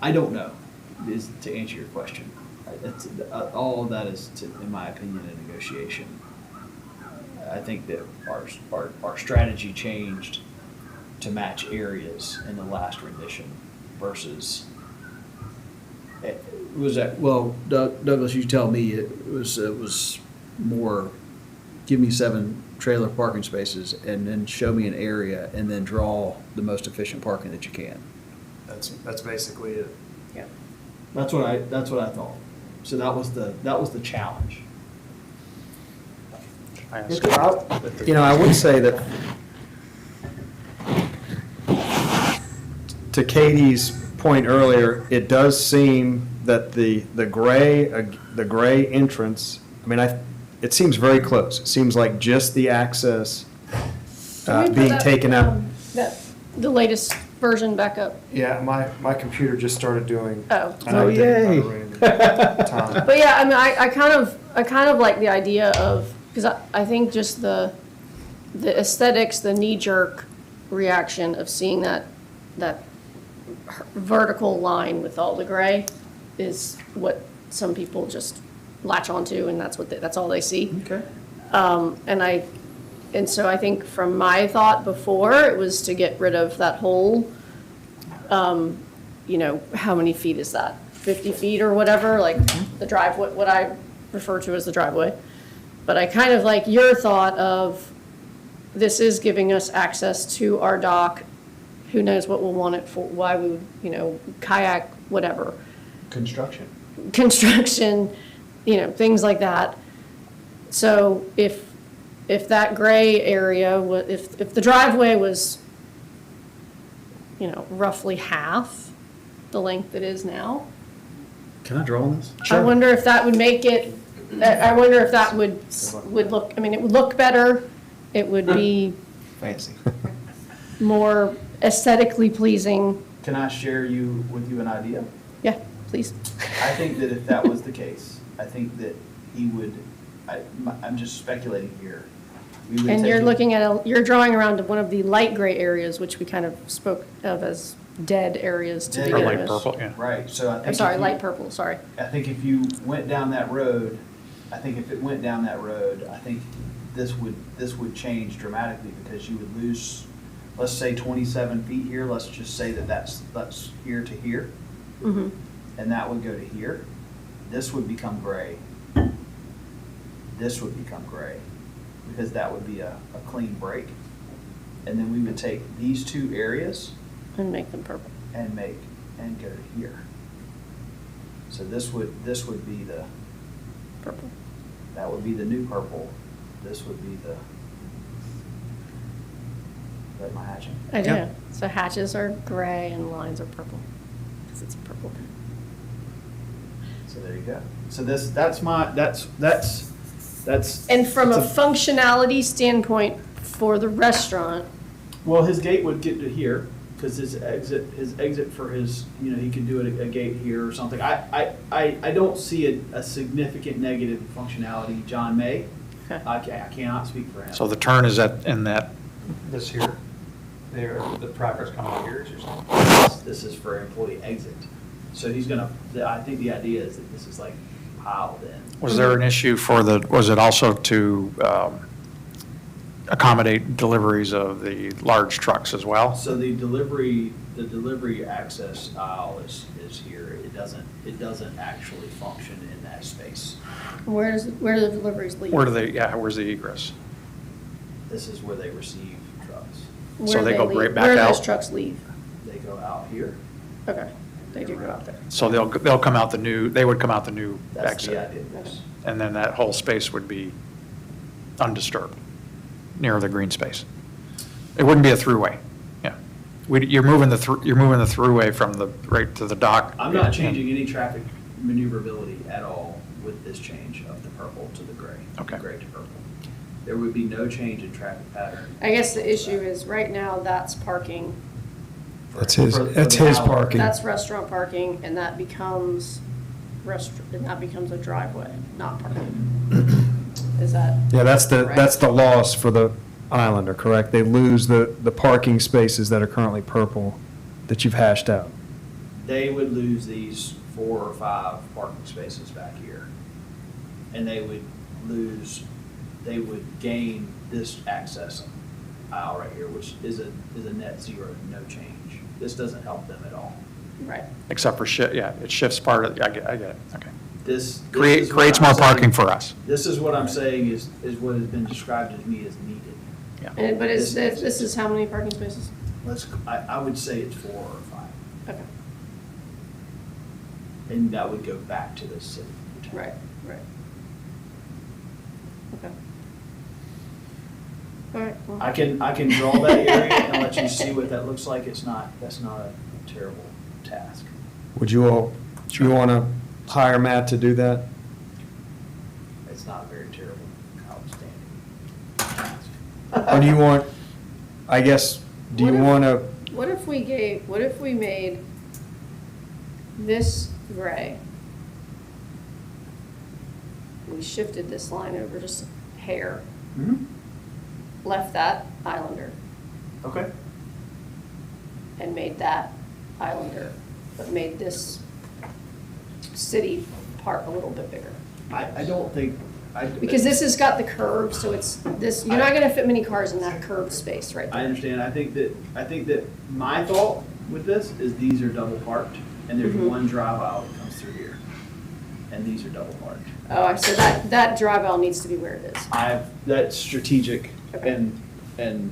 I don't know. is to answer your question. All of that is, in my opinion, a negotiation. I think that our strategy changed to match areas in the last rendition versus, was that, well, Douglas, you tell me, it was more, give me 7 trailer parking spaces and then show me an area and then draw the most efficient parking that you can.
That's basically it.
Yeah.
That's what I thought. So that was the challenge.
I ask-
You know, I would say that, to Katie's point earlier, it does seem that the gray entrance, I mean, it seems very close. It seems like just the access
Can we put
being
that,
taken out.
The latest version back up.
Yeah, my computer just started doing.
Oh.
Oh, yay.
Time.
But yeah, I mean, I kind of like the idea of, because I think just the aesthetics, the knee-jerk reaction of seeing that vertical line with all the gray is what some people just latch onto, and that's all they see.
Okay.
And so I think from my thought before, it was to get rid of that whole, how many feet is that? 50 feet or whatever, like the driveway, what I refer to as the driveway. But I kind of like your thought of, this is giving us access to our dock. Who knows what we'll want it for, why we would, kayak, whatever.
Construction.
Construction, things like that. So if that gray area, if the driveway was, roughly half the length it is now,
Can I draw on this?
I wonder if that would make it, I wonder if that would look, I mean, it would look better, it would be
Fancy.
more aesthetically pleasing.
Can I share with you an idea?
Yeah, please.
I think that if that was the case, I think that he would, I'm just speculating here. We would
And
take
you're
it-
looking at, you're drawing around to one of the light gray areas, which we kind of spoke of as dead areas to
Dead
Or
begin
light
with.
purple, yeah.
Right, so I think.
I'm sorry,
if you-
light purple, sorry.
I think if you went down that road, I think if it went down that road, I think this would change dramatically because you would lose, let's say 27 feet here, let's just say that's here to here,
Mhm.
and that would go to here. This would become gray. This would become gray, because that would be a clean break. And then we would take these 2 areas
And make them purple.
and go to here. So this would be
Purple.
that would be the new purple. This would be the, is that my hatching?
I do.
Yeah.
So hatches are gray and lines are purple, because it's a purple.
So there you go. So that's
And from a
that's
functionality standpoint for the restaurant,
well, his gate would get to here, because his exit for his, he could do a gate here or something. I don't see a significant negative functionality. John may.
Okay.
I cannot speak for him.
So the turn is in that, this here, there, the progress coming out here, is your saying?
This is for employee exit. So he's gonna, I think the idea is that this is like piled in.
Was there an issue was it also to accommodate deliveries of the large trucks as well?
So the delivery access aisle is here. It doesn't actually function in that space.
where do the deliveries leave?
Where's the egress?
This is where they receive trucks.
So they go
leave?
right back
Where do those
out?
trucks leave?
They go out here.
Okay, they do go out there.
So they'll come out they would come out the new
That's the
exit.
idea, yes.
And then that whole space would be undisturbed, near the green space. It wouldn't be a throughway, yeah. You're moving the throughway from right to the dock.
I'm not changing any traffic maneuverability at all with this change of the purple to the gray.
Okay.
Gray to purple. There would be no change in traffic pattern.
I guess the issue is, right now, that's parking,
That's his
the alley.
parking.
that's restaurant parking, and that becomes a driveway, not parking. Is that?
Yeah, that's
correct?
the loss for the Islander, correct? They lose the parking spaces that are currently purple that you've hashed out.
They would lose these 4 or 5 parking spaces back here. And they would gain this access aisle right here, which is a net zero, no change. This doesn't help them at all.
Right.
Except for it shifts part of, I get it, okay.
This is what
Creates
I'm
more
saying.
parking for us.
This is what I'm saying is what has been described to me as needed.
But this is how many parking spaces?
I would say it's 4 or 5.
Okay,
And that would go back to the city.
right. Okay. All right, well.
I can draw that area and let you see what that looks like. That's not a terrible task.
Would you all, do you want to hire Matt to do that?
It's not a very terrible, outstanding task.
Or do you want, I guess, do you
What if-
want to,
What if we made this gray? We shifted this line over just a hair, left that Islander,
Okay.
and made that Islander, but made this city part a little bit bigger.
I don't think,
Because this has got the curve, so it's this, you're not gonna fit many cars in that curved space right
I
there.
understand. I think that my thought with this is these are double parked and there's
Mhm.
one drive aisle that comes through here. And these are double parked.
Oh, so that drive aisle needs to be where it is.
That's strategic
Okay.
and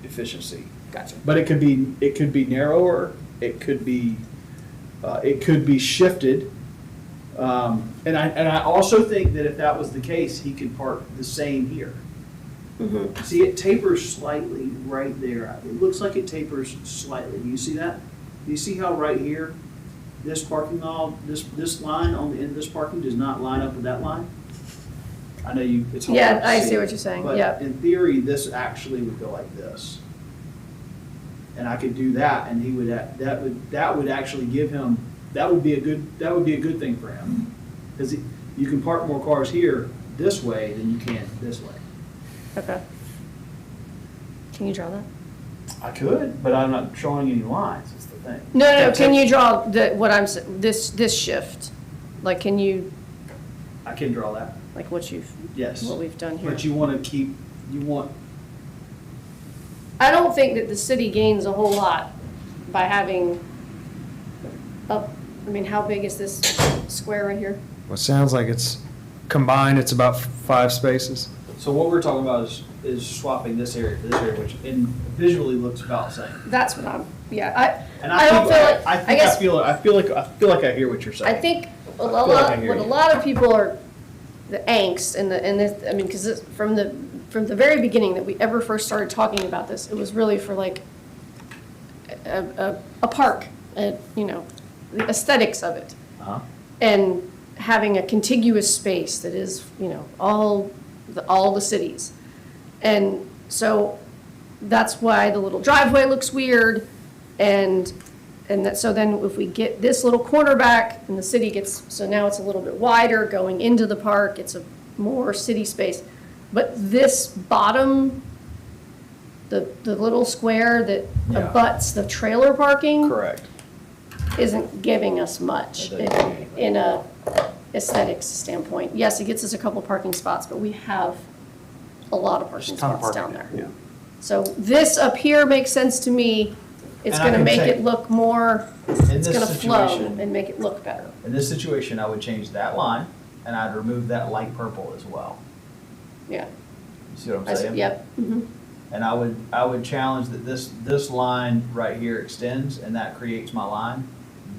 efficiency.
Gotcha.
But it could be narrower, it could be shifted. And I also think that if that was the case, he could park the same here.
Mm-hmm.
See, it tapers slightly right there. It looks like it tapers slightly. Do you see that? Do you see how right here, this parking aisle, this line on the end of this parking does not line up with that line? I know it's hard to see.
Yeah, I see what you're saying,
But
yeah.
in theory, this actually would go like this. And I could do that, and he would, that would actually give him, that would be a good thing for him. Because you can park more cars here this way than you can this way.
Okay. Can you draw that?
I could, but I'm not drawing any lines, is the thing.
No, can you draw this shift? Like, can you,
I can draw that,
like what
yes.
we've done here?
But you want,
I don't think that the city gains a whole lot by having how big is this square right here?
well, it sounds like it's combined, it's about 5 spaces.
so what we're talking about is swapping this area for this area, which visually looks about the same.
That's what
And
I don't feel like,
I feel like I hear what you're saying.
I think a
feel like I
lot,
hear
what a
you.
lot of people are, the angst and this, I mean, because from the very beginning that we ever first started talking about this, it was really for like a park, the aesthetics of it.
Uh-huh.
And having a contiguous space that is, all the cities. And so that's why the little driveway looks weird, and so then if we get this little corner back, and the city gets, so now it's a little bit wider going into the park, it's a more city space. But this bottom, the little square that
Yeah.
abuts the trailer parking
Correct.
isn't giving us much
It doesn't do anything.
in a aesthetics standpoint. Yes, it gets us a couple parking spots, but we have a lot of parking
There's a ton of
spots down
parking,
there.
Yeah.
So this up here makes sense to me. It's
And I
gonna
can
make
take-
it look more,
In
it's
this
gonna flow
situation-
and make it look better.
In this situation, I would change that line, and I'd remove that light purple as well.
Yeah.
You see what I'm
I see-
saying?
Yep. Mhm.
And I would challenge that this line right here extends, and that creates my line.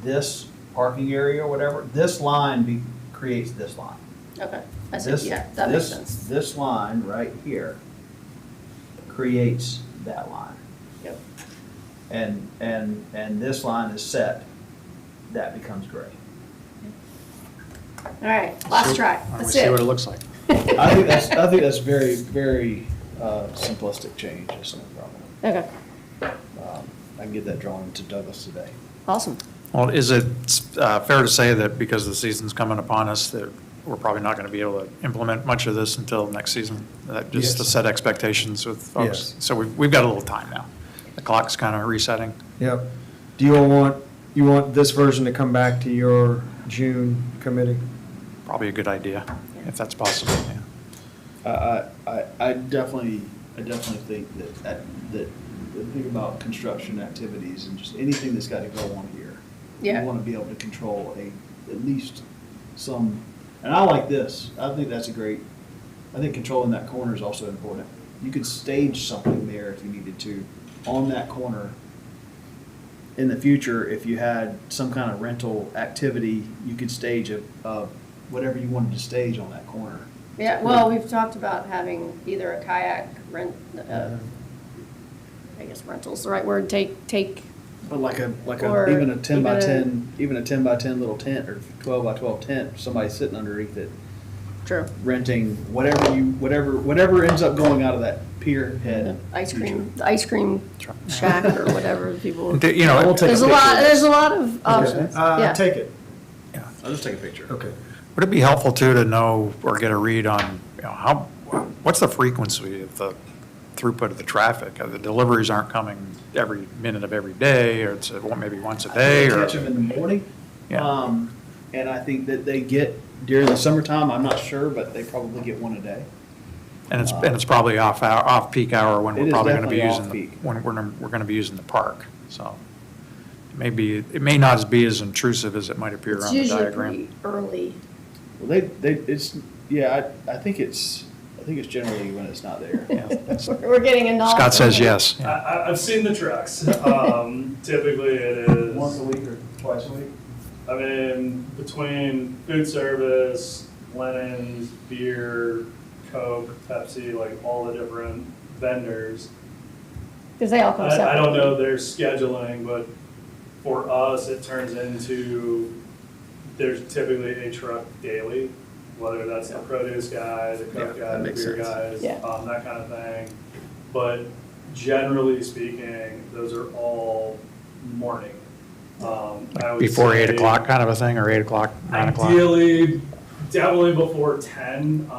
This parking area or whatever, this line creates this line.
Okay. I see,
This-
yeah, that makes
this-
sense.
This line right here creates that line.
Yep.
And this line is set, that becomes gray.
All right, last try.
We
That's
see what it
it.
looks like.
I think that's very, very simplistic change, it's no problem.
Okay,
I can get that drawn to Douglas today.
awesome.
Well, is it fair to say that because the season's coming upon us, that we're probably not going to be able to implement much of this until next season? Just to
Yes.
set expectations with folks.
Yes.
So we've got a little time now. The clock's kind of resetting.
Yep. Do you all want you want this version to come back to your June committee?
Probably a good idea, if that's possible, yeah.
I definitely think that the thing about construction activities and just anything that's got to go on here.
Yeah.
You want to be able to control at least some, and I like this. I think that's I think controlling that corner is also important. You could stage something there if you needed to on that corner. In the future, if you had some kind of rental activity, you could stage whatever you wanted to stage on that corner.
Yeah, well, we've talked about having either a kayak I guess rental's the right word, take,
But
Or
even a 10 by
even a-
10, even a 10 by 10 little tent or 12 by 12 tent, somebody sitting underneath it,
true,
renting whatever ends up going out of that pier head.
ice cream shack or whatever people.
You know,
There's a lot of options, yeah.
Take it.
I'll just take a picture.
Okay.
would it be helpful too to know or get a read on, what's the frequency of the throughput of the traffic? The deliveries aren't coming every minute of every day, or it's maybe once a day, or?
Catch them in the morning.
Yeah.
And I think that they get, during the summertime, I'm not sure, but they probably get one a day.
And it's probably off peak hour when
It
we're
is
probably gonna be
definitely
using,
off-peak.
when we're gonna be using the park, so. It may not be as intrusive as it might appear
It's
on the
usually
diagram.
pretty early.
Well, I think it's generally when it's not there.
We're getting a nod.
Scott says
from him.
yes. yeah.
I've seen the trucks. Typically it is.
Once a week or twice a week?
I mean, between food service, linens, beer, Coke, Pepsi, like all the different vendors.
Because they all come separately.
I don't know their scheduling, but for us, it turns into, there's typically a truck daily, whether that's the produce guy, the Coke
Yeah,
guy,
that
the
makes
beer
sense.
guys,
Yeah.
that kind of thing. But generally speaking, those are all morning. I would
Before
say
8 o'clock kind of a thing, or 8 o'clock, 9 o'clock?
Ideally, definitely before 10.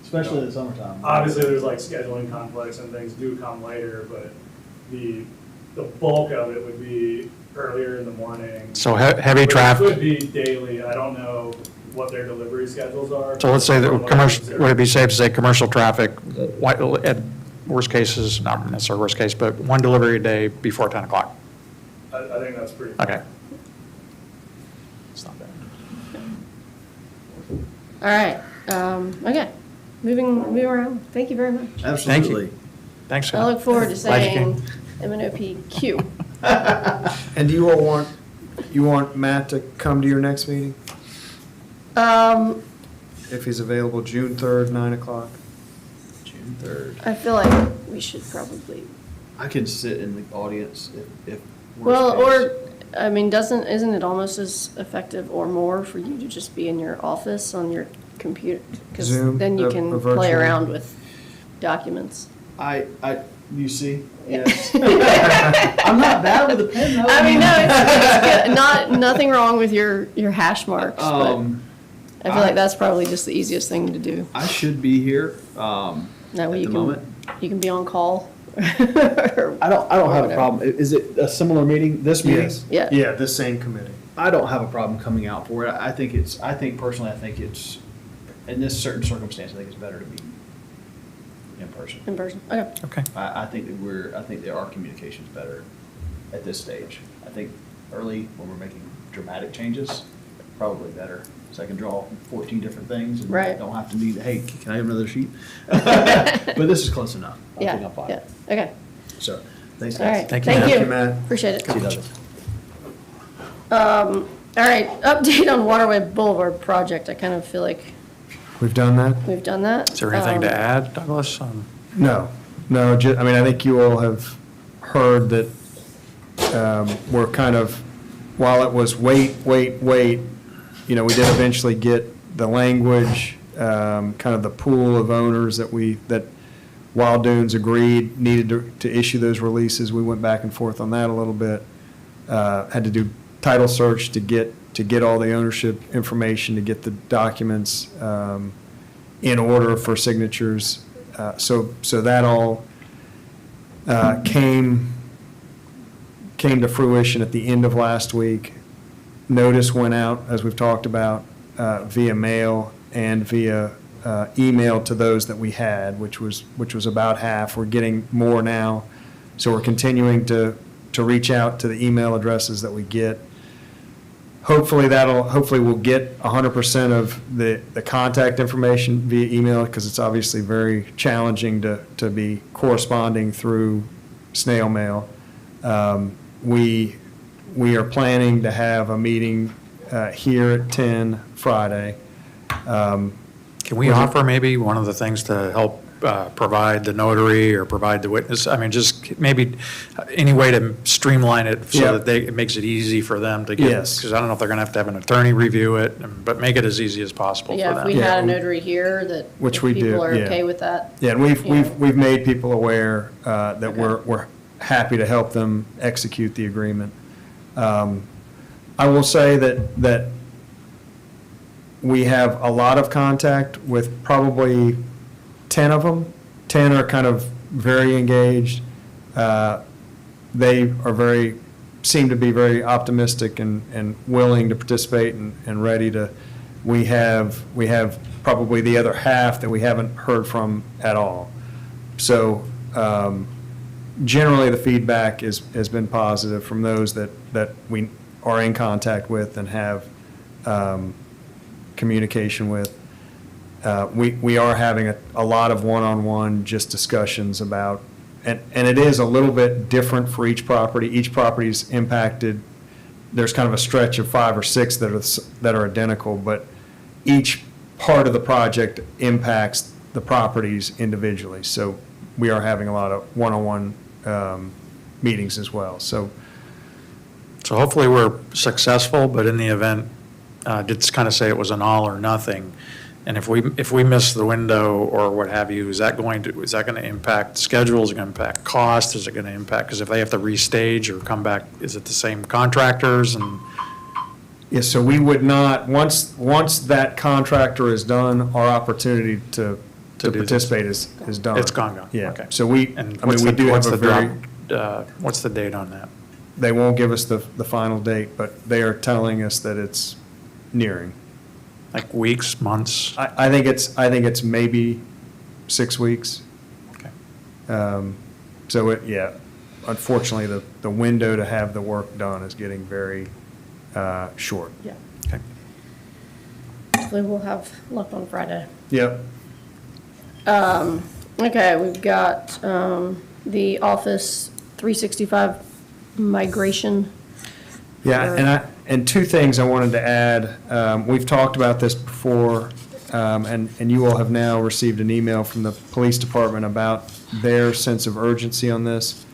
Especially in the summertime.
Obviously, there's like scheduling conflicts and things do come later, but the bulk of it would be earlier in the morning.
So heavy
But it
traffic,
could be daily. I don't know what their delivery schedules are.
so let's say
From
that
what
commercial,
I've
would it be safe to say commercial traffic, at worst cases, not necessarily worst case, but one delivery a day before 10 o'clock?
I think that's pretty.
Okay. It's not bad.
All right, okay, moving around, thank you very much.
Absolutely.
Thanks, Scott.
I look forward to
Glad you
saying
came.
MNOPQ.
And do you all want Matt to come to your next meeting? If he's available, June 3rd, 9 o'clock?
June 3rd.
I feel like we should probably,
I can sit in the audience if. worst
well,
case.
or, I mean, isn't it almost as effective or more for you to just be in your office on your computer? Because
Zoom,
then you
or
can
virtual?
play around with documents.
You see?
Yeah.
Yes. I'm not bad with a pen though.
I mean, no, it's good. Nothing wrong with your hash marks, but I feel like that's probably just the easiest thing to do.
I should be here,
That
at
way
the
you
moment.
can be on call.
I don't have a problem. Is it a similar meeting, this meeting?
Yes.
Yeah.
Yeah, the same committee.
I don't have a problem coming out for it. I think personally, in this certain circumstance, I think it's better to be in person.
In person, okay.
Okay.
I think that our communication's better at this stage. I think early, when we're making dramatic changes, probably better. So I can draw 14 different things and
Right.
don't have to need, hey, can I have another sheet? But this is close enough. I think
Yeah,
I'm fine.
yeah, okay.
So, thanks
All
guys.
right,
Thank you,
thank
Matt.
you.
Thank you, Matt.
Appreciate it.
See you later.
All right, update on Waterway Boulevard project. I kind of feel like
We've done that?
we've done that.
Is there anything to
Um,
add, Douglas?
No, I mean, I think you all have heard that we're kind of, while it was wait, we did eventually get the language, kind of the pool of owners that Wild Dunes agreed needed to issue those releases. We went back and forth on that a little bit. Had to do title search to get all the ownership information, to get the documents in order for signatures. So that all came came to fruition at the end of last week. Notice went out, as we've talked about, via mail and via email to those that we had, which was about half. We're getting more now. So we're continuing to reach out to the email addresses that we get. Hopefully we'll get 100% of the contact information via email, because it's obviously very challenging to be corresponding through snail mail. We are planning to have a meeting here at 10 Friday.
Can we offer maybe one of the things to help provide the notary or provide the witness? I mean, just maybe any way to streamline it
Yeah.
so that it makes it easy for them to get.
Yes.
Because I don't know if they're going to have an attorney review it, but make it as easy as possible for
Yeah, if
them.
we
Yeah.
had a notary here that,
Which
if
we do,
people are
yeah.
okay with that.
Yeah, and we've
Yeah.
made people aware that
Okay.
we're happy to help them execute the agreement. I will say that we have a lot of contact with probably 10 of them. 10 are kind of very engaged. They are seem to be very optimistic and willing to participate and ready to. We have probably the other half that we haven't heard from at all. So generally, the feedback has been positive from those that we are in contact with and have communication with. We are having a lot of one-on-one just discussions about, and it is a little bit different for each property. Each property's impacted. There's kind of a stretch of 5 or 6 that are identical, but each part of the project impacts the properties individually. So we are having a lot of one-on-one meetings as well. So
So hopefully we're successful, but in the event, did kind of say it was an all or nothing. And if we miss the window or what have you, is that going to impact schedules? Is it going to impact cost? Is it going to impact, because if they have to restage or come back, is it the same contractors? And
yes, so we would not, once that contractor is done, our opportunity to
To do this.
participate is done.
It's gone.
Yeah,
Okay.
so we
And
do have a very,
what's the date on that?
they won't give us the final date, but they are telling us that it's nearing.
Like weeks, months?
I think it's maybe 6 weeks.
Okay.
So unfortunately, the window to have the work done is getting very short.
Yeah.
Okay.
Hopefully we'll have luck on Friday.
Yep.
Okay, we've got the Office 365 migration.
Yeah, and 2 things I wanted to add. We've talked about this before, and you all have now received an email from the police department about their sense of urgency on this.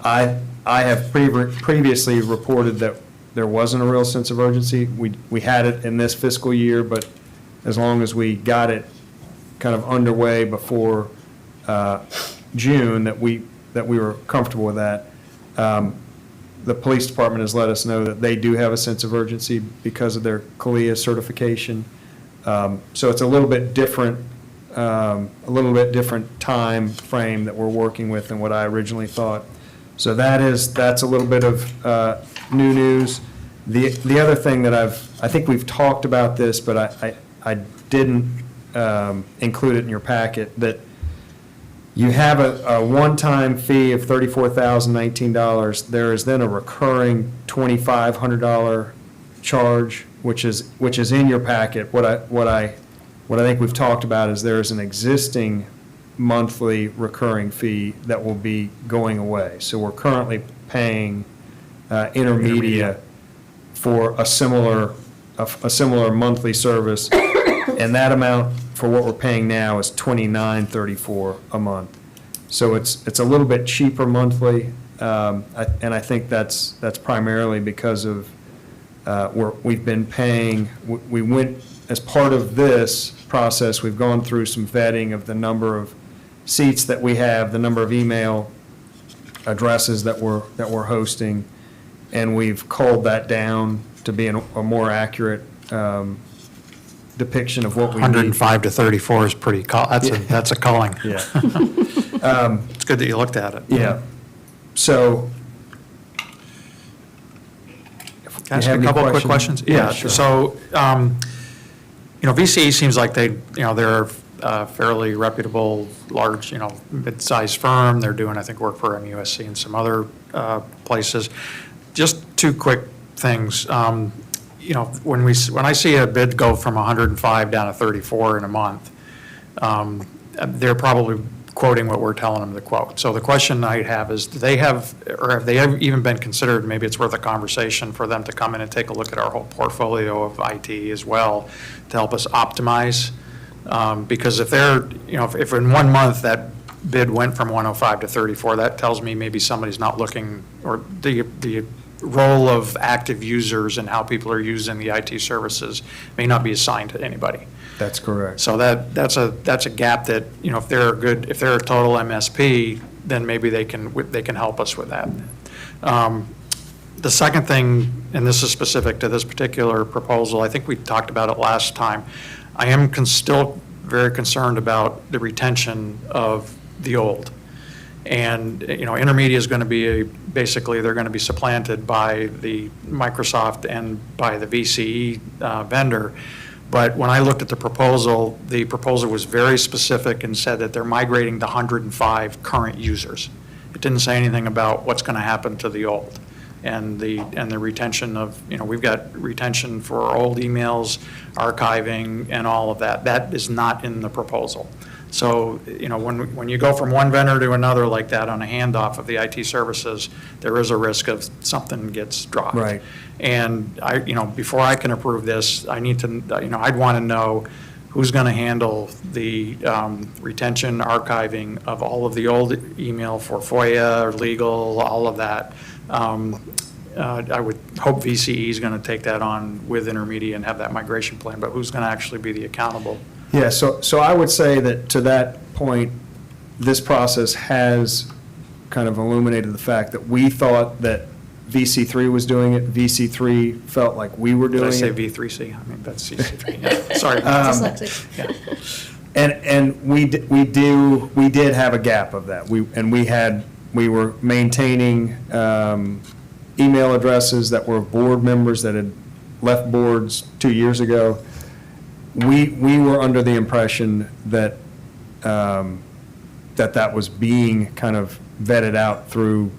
I have previously reported that there wasn't a real sense of urgency. We had it in this fiscal year, but as long as we got it kind of underway before June, that we were comfortable with that. The police department has let us know that they do have a sense of urgency because of their CALIA certification. So it's a little bit different time frame that we're working with than what I originally thought. So that's a little bit of new news. The other thing that I think we've talked about this, but I didn't include it in your packet, that you have a one-time fee of $34,019. There is then a recurring $2,500 charge, which is in your packet. What I think we've talked about is there is an existing monthly recurring fee that will be going away. So we're currently paying Intermedia for a similar monthly service, and that amount for what we're paying now is $29.34 a month. So it's a little bit cheaper monthly, and I think that's primarily because of we've been paying. We went as part of this process. We've gone through some vetting of the number of seats that we have, the number of email addresses that we're hosting, and we've culled that down to be a more accurate depiction of what we need.
105 to 34 is pretty, that's a culling.
Yeah.
It's good that you looked at it.
Yeah. So
Can I ask
You
you
have
a
any
couple of quick
questions?
questions?
Yeah, sure.
So, VCE seems like they're a fairly reputable, large, mid-sized firm. They're doing, I think, work for MUSC and some other places. Just two quick things. When I see a bid go from 105 down to 34 in a month, they're probably quoting what we're telling them to quote. So the question I have is, do they have, or have they ever even been considered, maybe it's worth a conversation for them to come in and take a look at our whole portfolio of IT as well to help us optimize? Because if they're, if in 1 month that bid went from 105 to 34, that tells me maybe somebody's not looking, or the role of active users and how people are using the IT services may not be assigned to anybody.
That's correct.
So that's a gap that, if they're a total MSP, then maybe they can help us with that. The second thing, and this is specific to this particular proposal, I think we talked about it last time. I am still very concerned about the retention of the old. And, Intermedia is going to be basically, they're going to be supplanted by the Microsoft and by the VCE vendor. But when I looked at the proposal was very specific and said that they're migrating to 105 current users. It didn't say anything about what's going to happen to the old. And the retention of, we've got retention for old emails, archiving, and all of that. That is not in the proposal. So, when you go from one vendor to another like that on a handoff of the IT services, there is a risk of something gets dropped.
Right.
And before I can approve this, I need to, I'd want to know who's going to handle the retention, archiving of all of the old email for FOIA or legal, all of that. I would hope VCE is going to take that on with Intermedia and have that migration plan, but who's going to actually be the accountable?
Yeah, so I would say that to that point, this process has kind of illuminated the fact that we thought that VC3 was doing it. VC3 felt like we were
Did I
doing
say
it.
V3C? I mean, that's CC3. Yeah. Sorry.
Dyslexic.
Yeah.
And we did have a gap of that. We were maintaining email addresses that were board members that had left boards 2 years ago. We were under the impression that that was being kind of vetted out through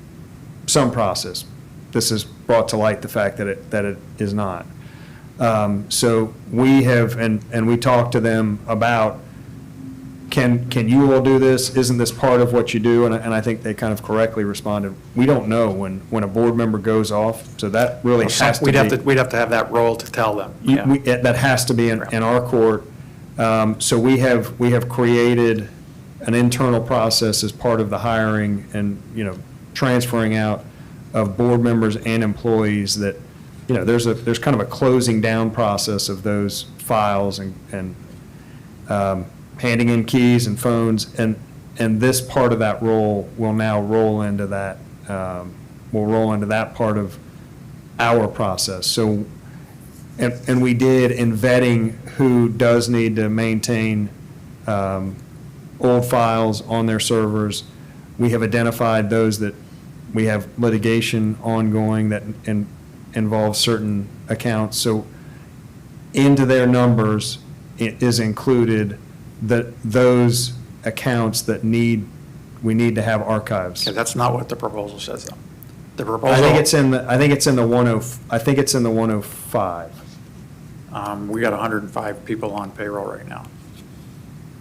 some process. This has brought to light the fact that it is not. So we have, and we talked to them about, can you all do this? Isn't this part of what you do? And I think they kind of correctly responded, we don't know when a board member goes off, so that really has to be.
We'd have to have that role to tell them. Yeah.
That has to be in our court. So we have created an internal process as part of the hiring and, transferring out of board members and employees that, there's kind of a closing down process of those files and handing in keys and phones, and this part of that role will now roll into that, part of our process. So, and we did in vetting who does need to maintain old files on their servers. We have identified those that we have litigation ongoing that involves certain accounts. So into their numbers, it is included those accounts that we need to have archives.
Okay, that's not what the proposal says, though. The
I
proposal.
think it's in the 105.
We got 105 people on payroll right now,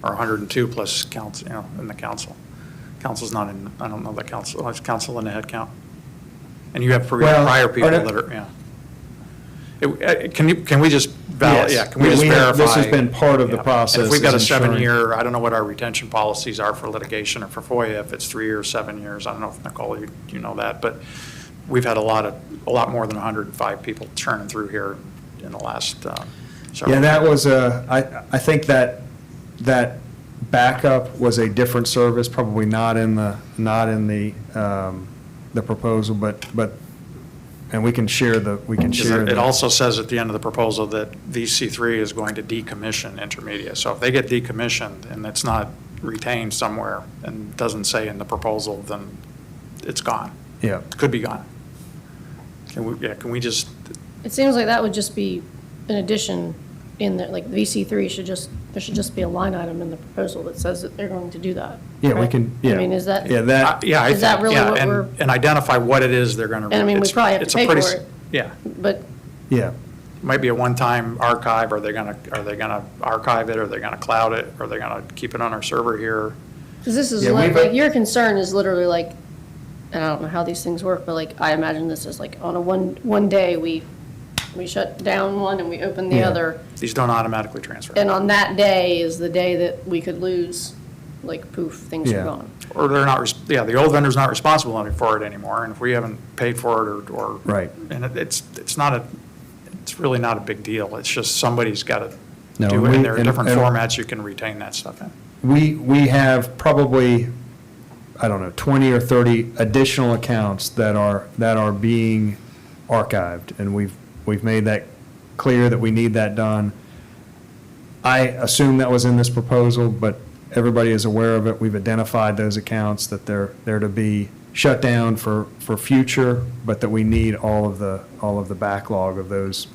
or 102 plus council, in the council. Council's not in, I don't know the council, is council in the head count? And you have prior people that are, yeah. Can we just validate,
Yes.
yeah, can we just verify?
This has been part of the
Yeah.
process.
And if we've got a
is ensuring-
7-year, I don't know what our retention policies are for litigation or for FOIA, if it's 3 or 7 years, I don't know if Nicole, you know that, but we've had a lot more than 105 people churning through here in the last several.
Yeah, that was I think that backup was a different service, probably not in the proposal, but, and we can share
It also says at the end of the proposal that VC3 is going to decommission Intermedia. So if they get decommissioned and it's not retained somewhere and doesn't say in the proposal, then it's gone.
Yeah.
It could be gone. Can we just
It seems like that would just be an addition in there, like VC3 there should just be a line item in the proposal that says that they're going to do that.
Yeah, we
correct?
can, yeah.
I mean, is that?
Yeah, that,
Yeah, I
Is that
think,
really
yeah,
what
and-
we're-
And identify what it is they're going to.
And I mean, we probably have to pay for it.
Yeah,
But
yeah.
might be a one-time archive, are they going to archive it, are they going to cloud it, are they going to keep it on our server here?
Because this is
Yeah,
like,
we've-
like, your concern is literally like, and I don't know how these things work, but like, I imagine this is like on a one day, we shut down one and we open the
Yeah.
other.
These don't automatically transfer.
And on that day is the day that we could lose, like poof, things are
Yeah.
gone.
Or they're not, the old vendor's not responsible for it anymore, and if we haven't paid for it or.
Right.
And it's really not a big deal, it's just somebody's got to
No,
do it,
we-
and there are
and-
different
and-
formats you can retain that stuff in.
We have probably, I don't know, 20 or 30 additional accounts that are being archived, and we've made that clear that we need that done. I assume that was in this proposal, but everybody is aware of it. We've identified those accounts, that they're to be shut down for future, but that we need all of the backlog of those.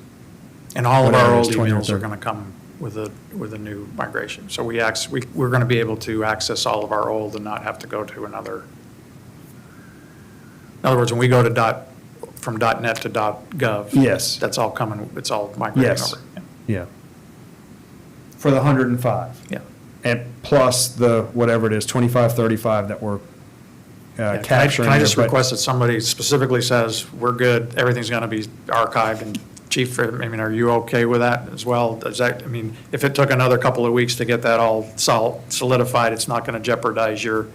And all of
Whatever
our
it
old
is, 20 or
emails are
30.
going to come with a new migration. So we're going to be able to access all of our old and not have to go to another. In other words, when we go to from .net to .gov.
Yes.
That's all coming, it's all migrating
Yes.
over. Yeah.
Yeah. For the 105.
Yeah.
And plus the, whatever it is, 2535 that we're
Yeah,
capturing.
Can I just
here, but-
request that somebody specifically says, we're good, everything's going to be archived, and Chief, I mean, are you okay with that as well? Does that, I mean, if it took another couple of weeks to get that all solidified, it's not going to jeopardize your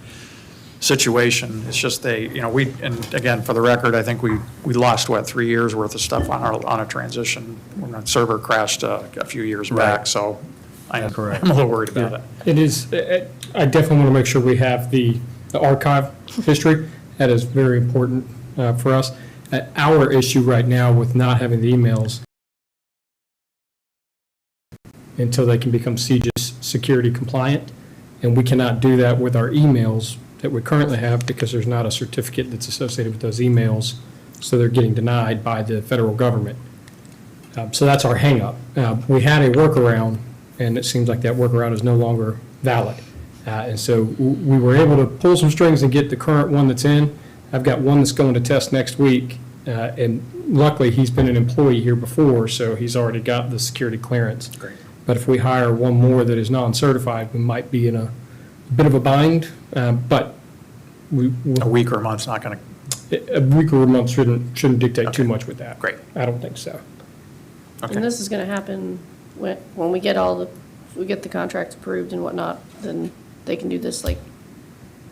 situation. It's just and again, for the record, I think we lost, 3 years worth of stuff on a transition when our server crashed a few years
Right.
back, so I'm
Correct.
a little worried about it.
It is, I definitely want to make sure we have the archive history. That is very important for us. Our issue right now with not having the emails until they can become CJIS security compliant, and we cannot do that with our emails that we currently have because there's not a certificate that's associated with those emails, so they're getting denied by the federal government. So that's our hangup. We had a workaround, and it seems like that workaround is no longer valid. And so we were able to pull some strings and get the current one that's in. I've got one that's going to test next week, and luckily, he's been an employee here before, so he's already got the security clearance.
Great.
But if we hire one more that is non-certified, we might be in a bit of a bind, but
A week or a month's not going to,
a week or a month shouldn't dictate too
Okay.
much with that.
Great.
I don't think so.
okay.
And this is gonna happen when we get if we get the contracts approved and whatnot, then they can do this like,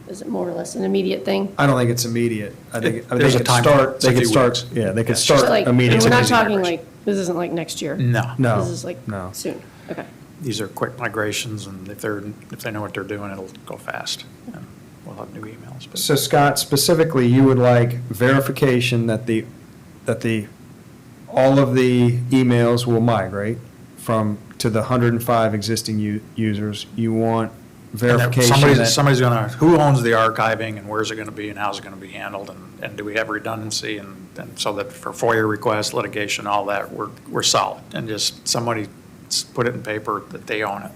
is it more or less an immediate thing?
I don't think it's immediate. I think
There's a time frame. It's a
they could
few
start,
weeks.
yeah, they could
Yeah.
start
So like,
immediately.
we're not
easy
talking
migration.
like, this isn't like next year.
No.
No.
This is like
no.
soon, okay.
These are quick migrations, and if they know what they're doing, it'll go fast. And we'll have new emails. But
So Scott, specifically, you would like verification that all of the emails will migrate to the 105 existing users. You want
and then
verification that.
somebody's going to, who owns the archiving, and where's it going to be, and how's it going to be handled, and do we have redundancy, and so that for FOIA requests, litigation, all that, we're solid, and just somebody put it in paper that they own it.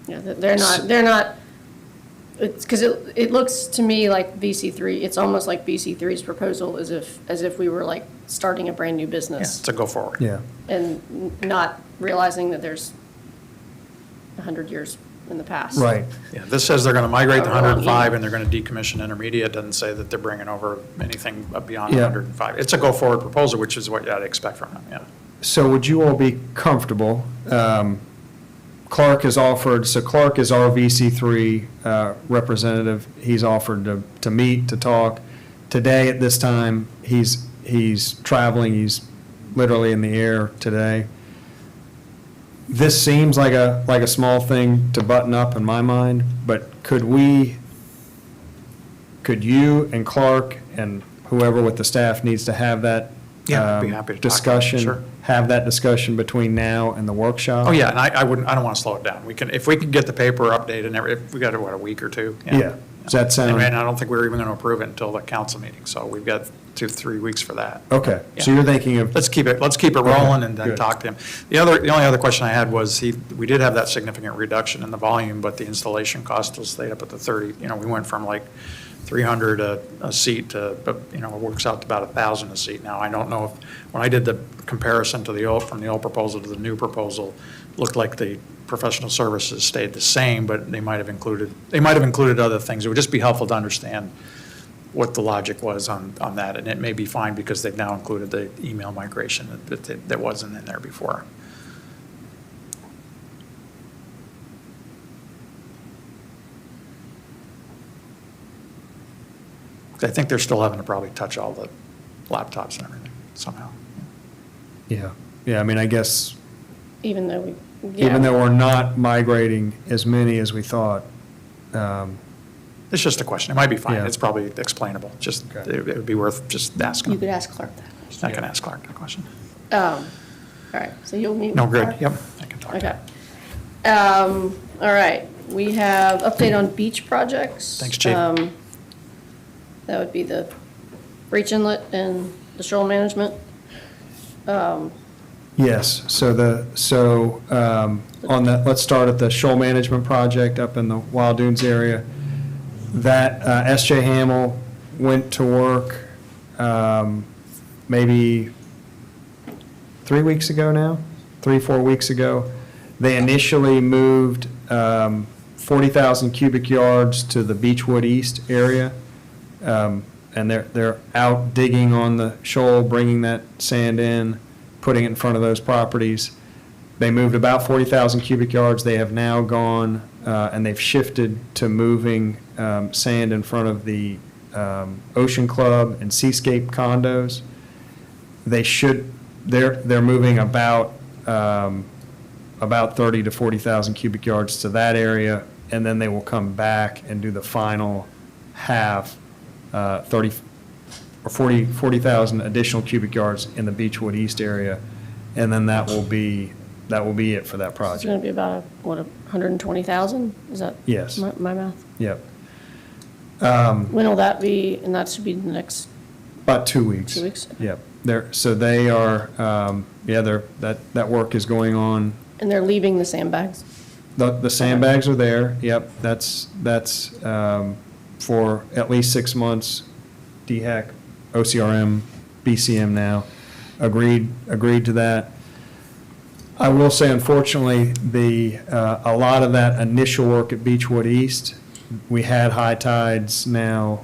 Yeah, they're not, it's, because it looks to me like VC3, it's almost like VC3's proposal as if we were like starting a brand-new
Yeah,
business.
to go forward.
Yeah.
And not realizing that there's 100 years in the past.
Right.
Yeah, this says they're going to migrate to
However long,
105,
yeah.
and they're going to decommission intermediate. It doesn't say that they're bringing over anything beyond
Yeah.
105. It's a go-forward proposal, which is what I'd expect from them, yeah.
So would you all be comfortable? Clark is our VC3 representative. He's offered to meet, to talk. Today, at this time, he's traveling. He's literally in the air today. This seems like a small thing to button up in my mind, but could you and Clark and whoever with the staff needs to have that
Yeah, I'd be happy to talk about it,
discussion,
sure.
have that discussion between now and the workshop?
Oh, yeah, and I don't want to slow it down. If we can get the paper updated, if we got, a week or two?
Yeah. Does that sound?
And I don't think we're even going to approve it until the council meeting, so we've got 2-3 weeks for that.
Okay, so
Yeah.
you're thinking of,
Let's keep it rolling and then
Good.
talk to him. The only other question I had was, we did have that significant reduction in the volume, but the installation cost still stayed up at the 30. We went from like 300 a seat to, it works out to about 1,000 a seat now. I don't know if, when I did the comparison to from the old proposal to the new proposal, looked like the professional services stayed the same, but they might have included other things. It would just be helpful to understand what the logic was on that, and it may be fine because they've now included the email migration that wasn't in there before. I think they're still having to probably touch all the laptops and everything somehow.
yeah, I mean, I guess,
Even though we,
even though we're not migrating as many as we thought,
It's just a question. It might be fine.
Yeah.
It's probably explainable. Just,
Okay.
it would be worth just asking.
you could ask Clark that.
I can ask Clark that question.
All right, so you'll meet with
No, good.
Clark?
Yep, I can talk to
Okay.
him.
All right, we have update on beach projects.
Thanks, Chief.
That would be the breach inlet and the shoal management.
yes, on that, let's start at the shoal management project up in the Wild Dunes area. That, S.J. Hamel went to work, maybe 3 weeks ago now, 4 weeks ago. They initially moved 40,000 cubic yards to the Beechwood East area. And they're out digging on the shoal, bringing that sand in, putting it in front of those properties. They moved about 40,000 cubic yards. They have now gone, and they've shifted to moving sand in front of the Ocean Club and Seascape condos. They're moving about 30 to 40,000 cubic yards to that area, and then they will come back and do the final half, 30 or 40,000 additional cubic yards in the Beechwood East area, and then that will be it for that
It's
project.
gonna be about, 120,000? Is that?
Yes.
My math?
Yep.
When will that be, and that should be the next
About 2 weeks.
2 weeks?
Yep. So they are, that work is going on.
And they're leaving the sandbags?
The sandbags are there, yep, that's for at least 6 months. DHEC, OCRM, BCM now, agreed to that. I will say unfortunately, a lot of that initial work at Beechwood East, we had high tides now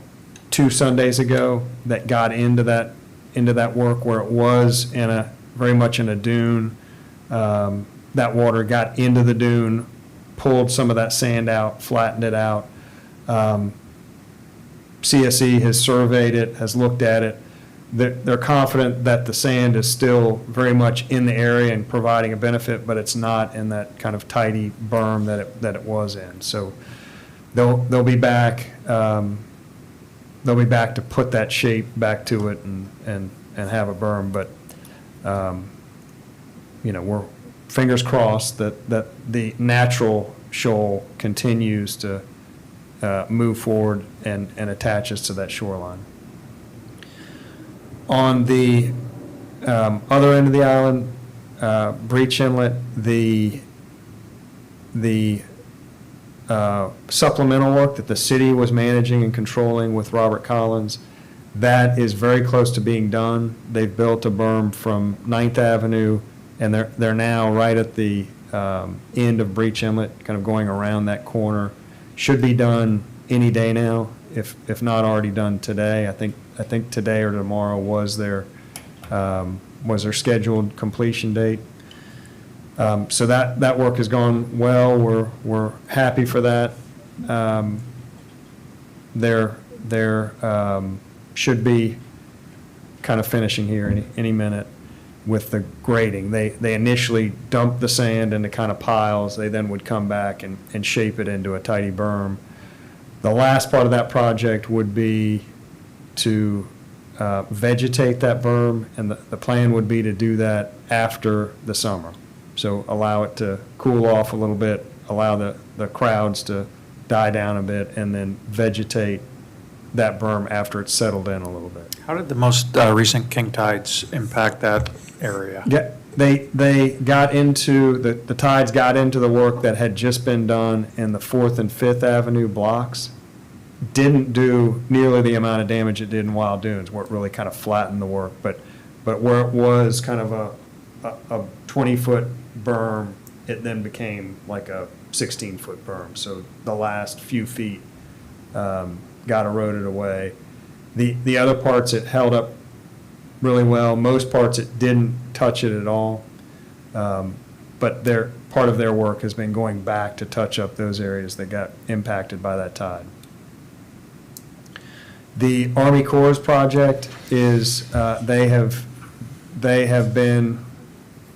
2 Sundays ago that got into that work where it was very much in a dune. That water got into the dune, pulled some of that sand out, flattened it out. CSE has surveyed it, has looked at it. They're confident that the sand is still very much in the area and providing a benefit, but it's not in that kind of tidy berm that it was in. So they'll be back. They'll be back to put that shape back to it and have a berm. But we're fingers crossed that the natural shoal continues to move forward and attaches to that shoreline. On the other end of the island, Breach Inlet, the supplemental work that the city was managing and controlling with Robert Collins, that is very close to being done. They've built a berm from 9th Avenue, and they're now right at the end of Breach Inlet, kind of going around that corner. Should be done any day now, if not already done today. I think today or tomorrow was their scheduled completion date. So that work has gone well. We're happy for that. They're should be kind of finishing here any minute with the grading. They initially dumped the sand into kind of piles. They then would come back and shape it into a tidy berm. The last part of that project would be to vegetate that berm, and the plan would be to do that after the summer. So allow it to cool off a little bit, allow the crowds to die down a bit, and then vegetate that berm after it's settled in a little bit.
How did the most recent king tides impact that area?
Yeah, they got into, the tides got into the work that had just been done in the 4th and 5th Avenue blocks. Didn't do nearly the amount of damage it did in Wild Dunes, where it really kind of flattened the work. But where it was kind of a 20-foot berm, it then became like a 16-foot berm. So the last few feet got eroded away. The other parts, it held up really well. Most parts, it didn't touch it at all. But part of their work has been going back to touch up those areas that got impacted by that tide. The Army Corps project is, they have been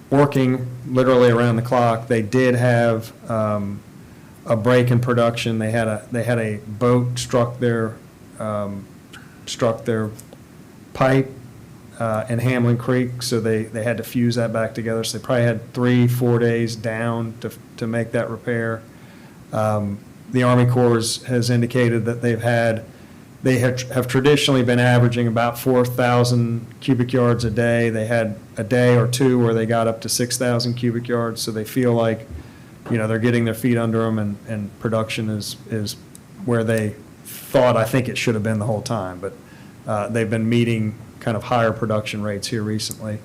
working literally around the clock. They did have a break in production. They had a boat struck their pipe in Hamlin Creek, so they had to fuse that back together. So they probably had 3-4 days down to make that repair. The Army Corps has indicated that they have traditionally been averaging about 4,000 cubic yards a day. They had a day or two where they got up to 6,000 cubic yards, so they feel like, they're getting their feet under them, and production is where they thought, I think it should have been the whole time, but they've been meeting kind of higher production rates here recently.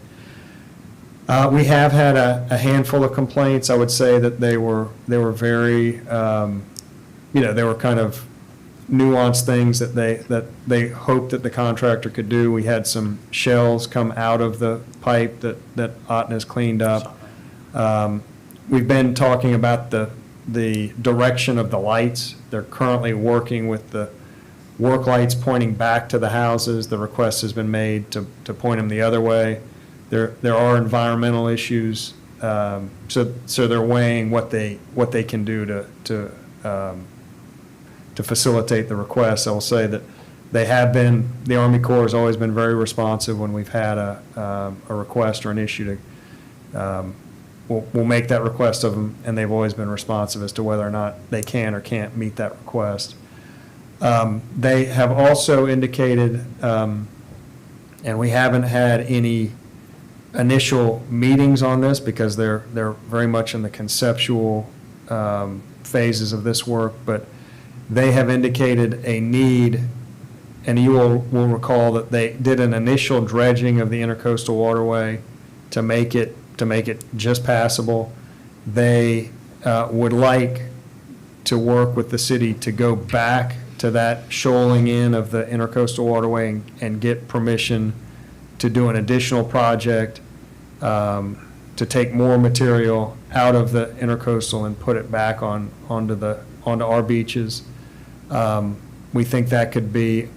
We have had a handful of complaints. I would say that they were very, they were kind of nuanced things that they hoped that the contractor could do. We had some shells come out of the pipe that Otten has cleaned up. We've been talking about the direction of the lights. They're currently working with the work lights pointing back to the houses. The request has been made to point them the other way. There are environmental issues, so they're weighing what they can do to facilitate the request. I will say that the Army Corps has always been very responsive when we've had a request or an issue we'll make that request of them, and they've always been responsive as to whether or not they can or can't meet that request. They have also indicated, and we haven't had any initial meetings on this because they're very much in the conceptual phases of this work, but they have indicated a need, and you will recall that they did an initial dredging of the intercoastal waterway to make it just passable. They would like to work with the city to go back to that shoaling in of the intercoastal waterway and get permission to do an additional project to take more material out of the intercoastal and put it back onto our beaches. We think that could be,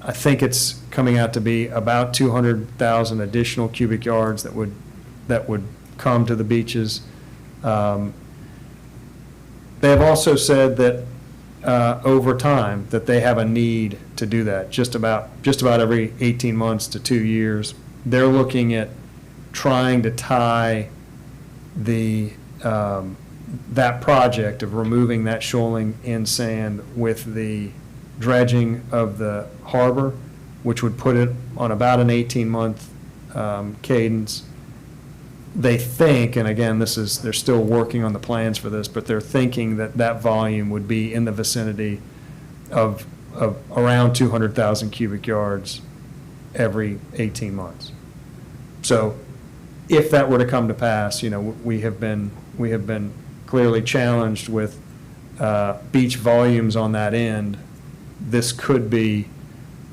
I think it's coming out to be about 200,000 additional cubic yards that would come to the beaches. They have also said that over time that they have a need to do that. Just about every 18 months to 2 years, they're looking at trying to tie that project of removing that shoaling in sand with the dredging of the harbor, which would put it on about an 18-month cadence. They think, and again, they're still working on the plans for this, but they're thinking that volume would be in the vicinity of around 200,000 cubic yards every 18 months. So if that were to come to pass, we have been clearly challenged with beach volumes on that end. This could be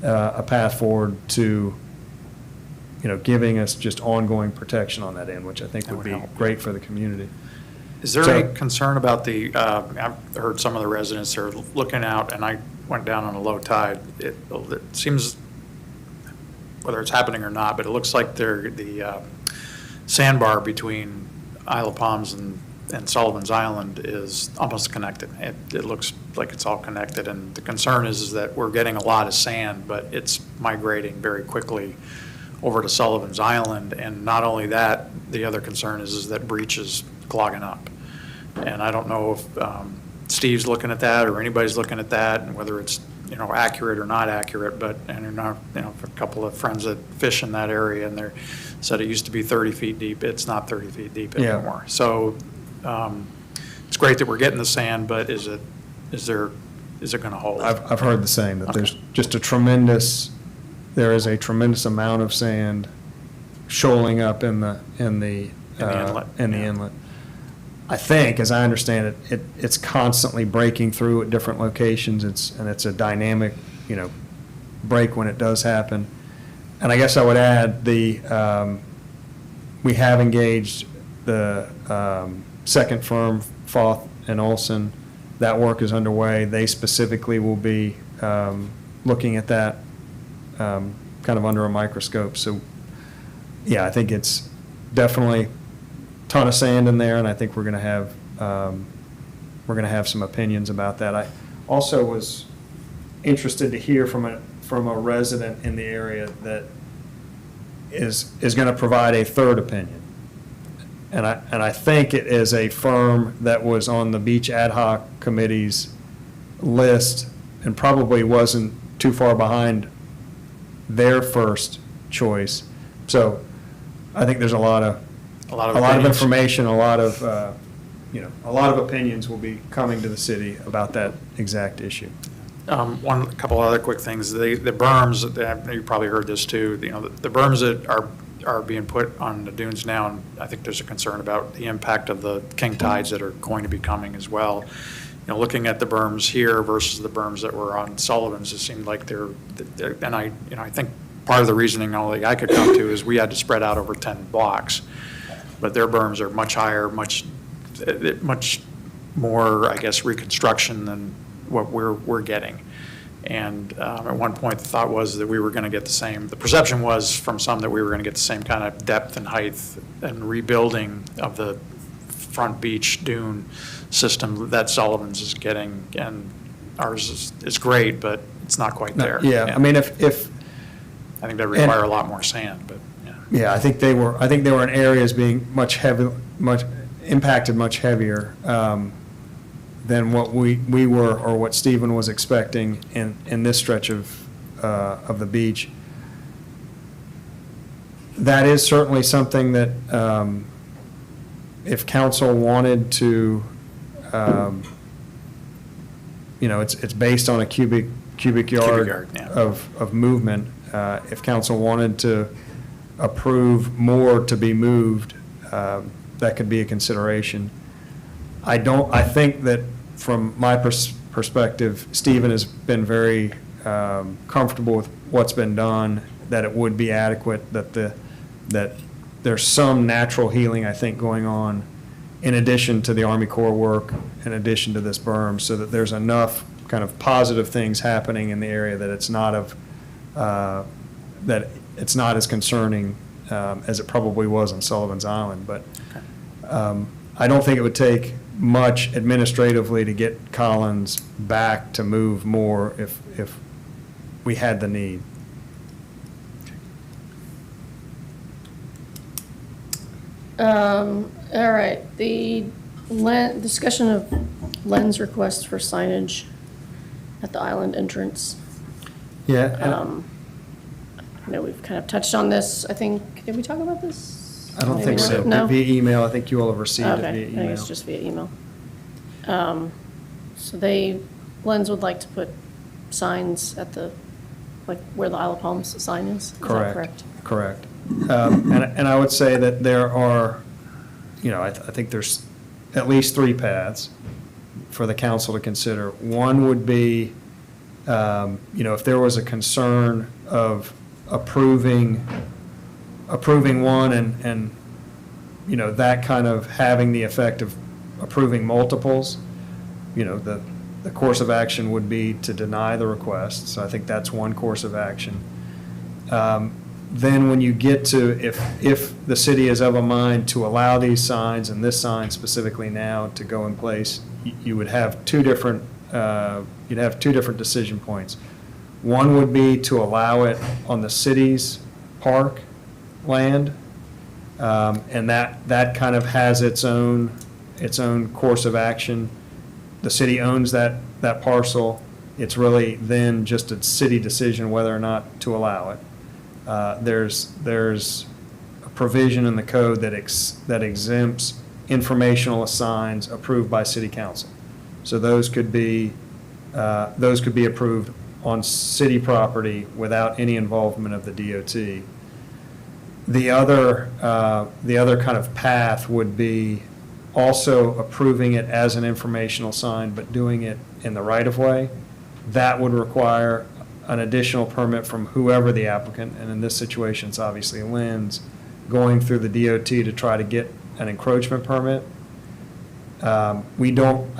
a path forward to giving us just ongoing protection on that end, which I think would be great for the community.
Is there any concern about I've heard some of the residents are looking out, and I went down on a low tide. It seems, whether it's happening or not, but it looks like the sandbar between Isle of Palms and Sullivan's Island is almost connected. It looks like it's all connected, and the concern is that we're getting a lot of sand, but it's migrating very quickly over to Sullivan's Island, and not only that, the other concern is that breach is clogging up. And I don't know if Steve's looking at that, or anybody's looking at that, and whether it's, accurate or not accurate, but, a couple of friends that fish in that area, and they said it used to be 30 feet deep. It's not 30 feet deep
Yeah.
anymore. So, it's great that we're getting the sand, but is it going to hold?
I've heard the same, that there's
Okay.
just there is a tremendous amount of sand shoaling up in the
inlet,
in the
yeah.
inlet. I think, as I understand it, it's constantly breaking through at different locations. It's a dynamic, break when it does happen. And I guess I would add we have engaged the second firm, Foth and Olson. That work is underway. They specifically will be looking at that kind of under a microscope. So, yeah, I think it's definitely a ton of sand in there, and I think we're going to have some opinions about that. I also was interested to hear from a resident in the area that is going to provide a third opinion. And I think it is a firm that was on the Beach Ad Hoc Committee's list and probably wasn't too far behind their first choice. So I think there's a lot of
opinions.
information, a lot of opinions will be coming to the city about that exact issue.
A couple other quick things. The berms, you probably heard this too, the berms that are being put on the dunes now, and I think there's a concern about the impact of the king tides that are going to be coming as well. Looking at the berms here versus the berms that were on Sullivan's, it seemed like and I think part of the reasoning only I could come to is we had to spread out over 10 blocks, but their berms are much higher, much more, I guess, reconstruction than what we're getting. And at one point, the thought was that we were going to get the perception was from some that we were going to get the same kind of depth and height and rebuilding of the front beach dune system that Sullivan's is getting, and ours is great, but it's not quite there.
Yeah, I mean, if
I think they require a lot more sand, but, yeah.
Yeah, I think they were in areas being much impacted much heavier than what we were, or what Stephen was expecting in this stretch of the beach. That is certainly something that if council wanted to, it's based on a cubic yard
yeah.
of movement. If council wanted to approve more to be moved, that could be a consideration. I think that from my perspective, Stephen has been very comfortable with what's been done, that it would be adequate, that there's some natural healing, I think, going on in addition to the Army Corps work, in addition to this berm, so that there's enough kind of positive things happening in the area that it's not as concerning as it probably was on Sullivan's Island. But I don't think it would take much administratively to get Collins back to move more if we had the need.
All right, the discussion of lens requests for signage at the island entrance.
Yeah.
I know we've kind of touched on this, I think, did we talk about this?
I don't think
Maybe
so.
not. No?
Via email, I think you all have received it
Okay,
via
I think
email.
it's just via email. So Lens would like to put signs at where the Isle of Palms sign is? Is that correct?
Correct. And I would say that there are, I think there's at least 3 paths for the council to consider. One would be, if there was a concern of approving one and that kind of having the effect of approving multiples, the course of action would be to deny the request. So I think that's one course of action. Then when you get to, if the city is of a mind to allow these signs, and this sign specifically now to go in place, you would have two different decision points. One would be to allow it on the city's park land, and that kind of has its own course of action. the city owns that parcel. It's really then just a city decision whether or not to allow it. There's a provision in the code that exempts informational assigns approved by city council. So those could be approved on city property without any involvement of the DOT. The other kind of path would be also approving it as an informational sign, but doing it in the right-of-way. That would require an additional permit from whoever the applicant, and in this situation, it's obviously Lynn's, going through the DOT to try to get an encroachment permit. I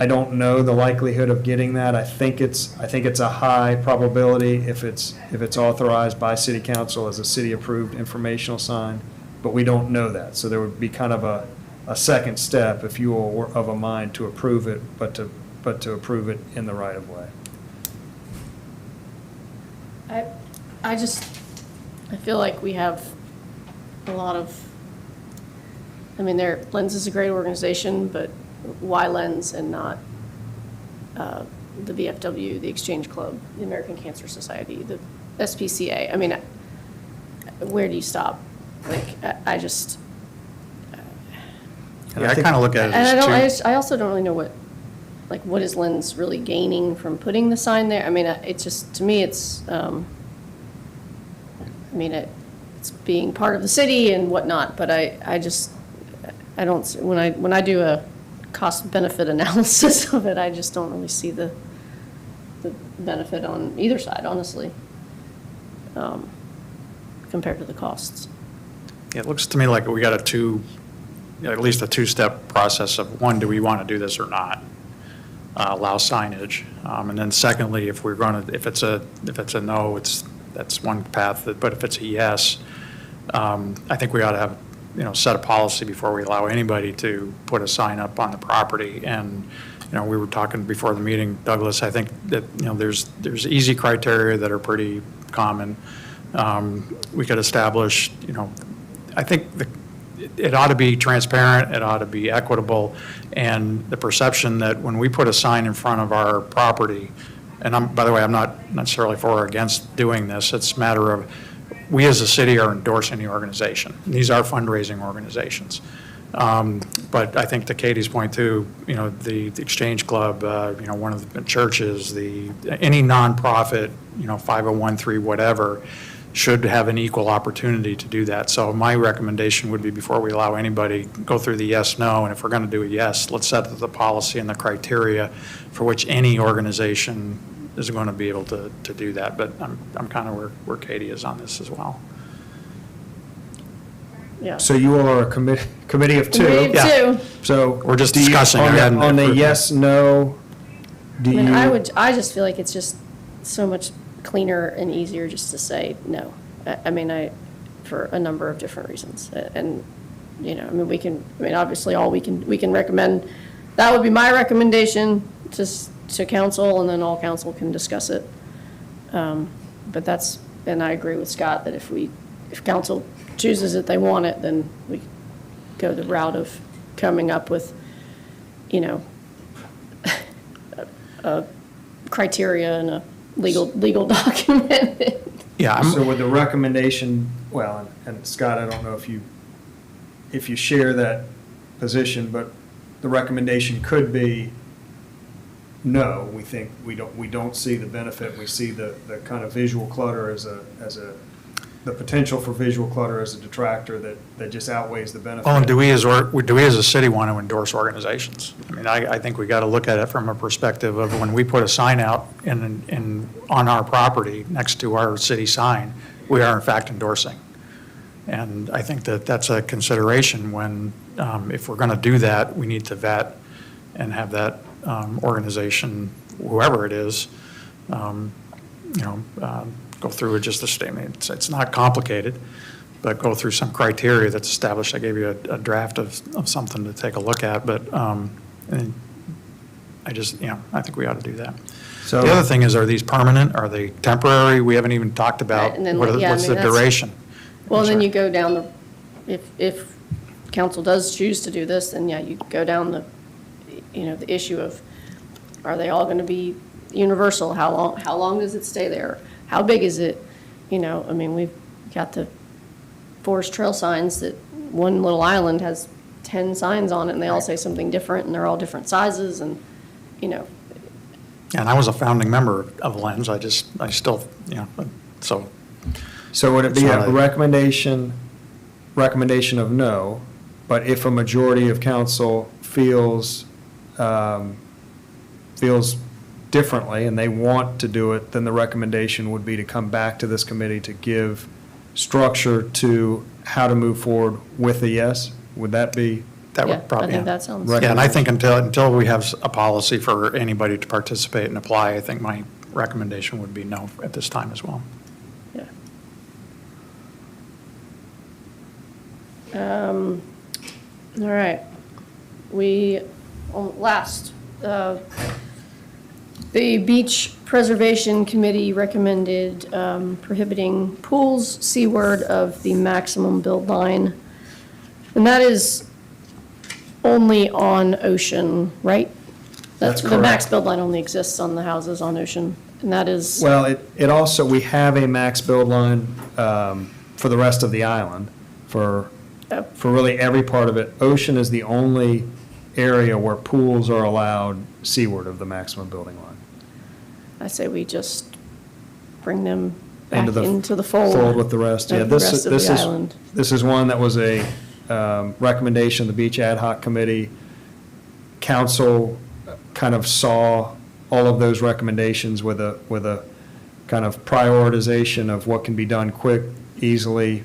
don't know the likelihood of getting that. I think it's a high probability if it's authorized by city council as a city-approved informational sign, but we don't know that. So there would be kind of a second step, if you were of a mind to approve it, but to approve it in the right-of-way.
I feel like we have a lot of, Lens is a great organization, but why Lens and not the VFW, the Exchange Club, the American Cancer Society, the SPCA? Where do you stop? I just.
Yeah, I kind of look at it
And
as two.
I also don't really know what is Lens really gaining from putting the sign there? It's just, to me, it's, it's being part of the city and whatnot, but I don't, when I do a cost-benefit analysis of it, I just don't really see the benefit on either side, honestly, compared to the costs.
Yeah, it looks to me like we got at least a two-step process of, one, do we want to do this or not? Allow signage. And then secondly, if it's a no, that's one path, but if it's a yes, I think we ought to have, set a policy before we allow anybody to put a sign up on the property. And, we were talking before the meeting, Douglas, I think that, there's easy criteria that are pretty common. We could establish, I think it ought to be transparent, it ought to be equitable, and the perception that when we put a sign in front of our property, and by the way, I'm not necessarily for or against doing this, it's a matter of, we as a city are endorsing the organization. These are fundraising organizations. But I think to Katie's point too, the Exchange Club, one of the churches, any nonprofit, 501(c)(3), whatever, should have an equal opportunity to do that. So my recommendation would be, before we allow anybody, go through the yes, no, and if we're going to do a yes, let's set the policy and the criteria for which any organization is going to be able to do that. But I'm kind of where Katie is on this as well.
Yeah.
So you all are a committee of two?
Me
Yeah.
too.
So.
We're just
do you-
discussing.
On the yes, no, do you?
I just feel like it's just so much cleaner and easier just to say no. For a number of different reasons. And, obviously we can recommend, that would be my recommendation to council, and then all council can discuss it. But and I agree with Scott that if council chooses it, they want it, then we go the route of coming up with, a criteria and a legal document.
Yeah,
So with the recommendation, well, and Scott, I don't know if you share that position, but the recommendation could be, no, we think we don't see the benefit. We see the kind of visual clutter the potential for visual clutter as a detractor that just outweies the benefit.
Well, and do we as a city want to endorse organizations? I think we got to look at it from a perspective of, when we put a sign out on our property next to our city sign, we are in fact endorsing. And I think that's a consideration when, if we're going to do that, we need to vet and have that organization, whoever it is, go through just a statement. It's not complicated, but go through some criteria that's established. I gave you a draft of something to take a look at, but and I think we ought to do that.
So-
The other thing is, are these permanent? Are they temporary? We haven't even talked about
Right, and then,
what's the duration.
Well, then
Sorry.
you go down if council does choose to do this, then you go down the issue of Are they all gonna be universal? How long does it stay there? How big is it? You know, I mean, we've got the forest trail signs that one little island has 10 signs on it, and they all say something different, and they're all different sizes, and, you know,
And I was a founding member of Lens, I still, so.
So would it be
It's not
a
a-
recommendation of no, but if a majority of council feels differently and they want to do it, then the recommendation would be to come back to this committee to give structure to how to move forward with a yes? Would that be?
That
yeah,
would probably.
I think that sounds.
Right.
Yeah, and I think until we have a policy for anybody to participate and apply, I think my recommendation would be no at this time as well.
Yeah. All right. The Beach Preservation Committee recommended prohibiting pools seaward of the maximum build line. And that is only on Ocean, right?
That's
The max
correct.
build line only exists on the houses on Ocean, and that is.
Well, it also, we have a max build line for the rest of the island, for really every part of it. Ocean is the only area where pools are allowed seaward of the maximum building line.
I say we just bring them back
Into the
into the fold.
Fold with the rest, yeah.
of the rest of
This
the
is
island.
This is one that was a recommendation of the Beach Ad Hoc Committee. Council kind of saw all of those recommendations with a kind of prioritization of what can be done quick, easily,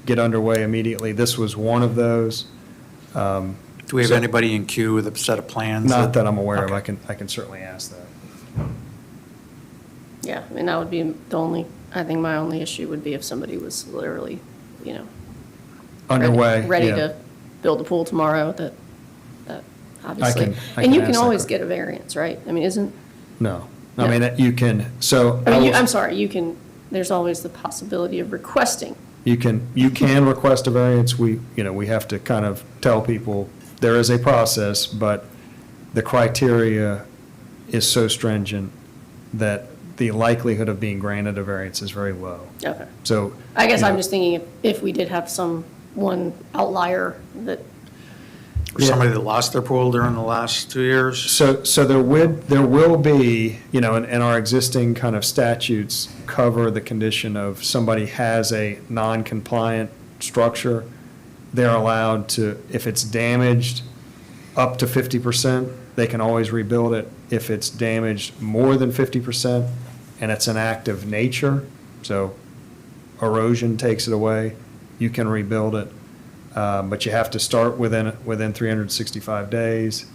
get underway immediately. This was one of those.
Do we have anybody in queue with a set of plans?
Not that I'm aware of.
Okay.
I can certainly ask that.
Yeah, I mean, that would be the only, I think my only issue would be if somebody was literally,
Underway.
ready
yeah.
to build a pool tomorrow, that obviously.
I
And
can
you
ask
can
that
always
question.
get a variance, right? I mean, isn't,
No.
No.
I mean, you can, so.
I mean,
will-
I'm sorry, there's always the possibility of requesting.
You can request a variance. We have to kind of tell people there is a process, but the criteria is so stringent that the likelihood of being granted a variance is very low.
Okay.
So.
I guess
you
I'm
know,
just thinking if we did have one outlier that,
Or somebody that lost their pool during the last 2 years?
So there will be, and our existing kind of statutes cover the condition of somebody has a non-compliant structure. They're allowed to, if it's damaged up to 50%, they can always rebuild it. If it's damaged more than 50% and it's an act of nature, so erosion takes it away, you can rebuild it. But you have to start within 365 days.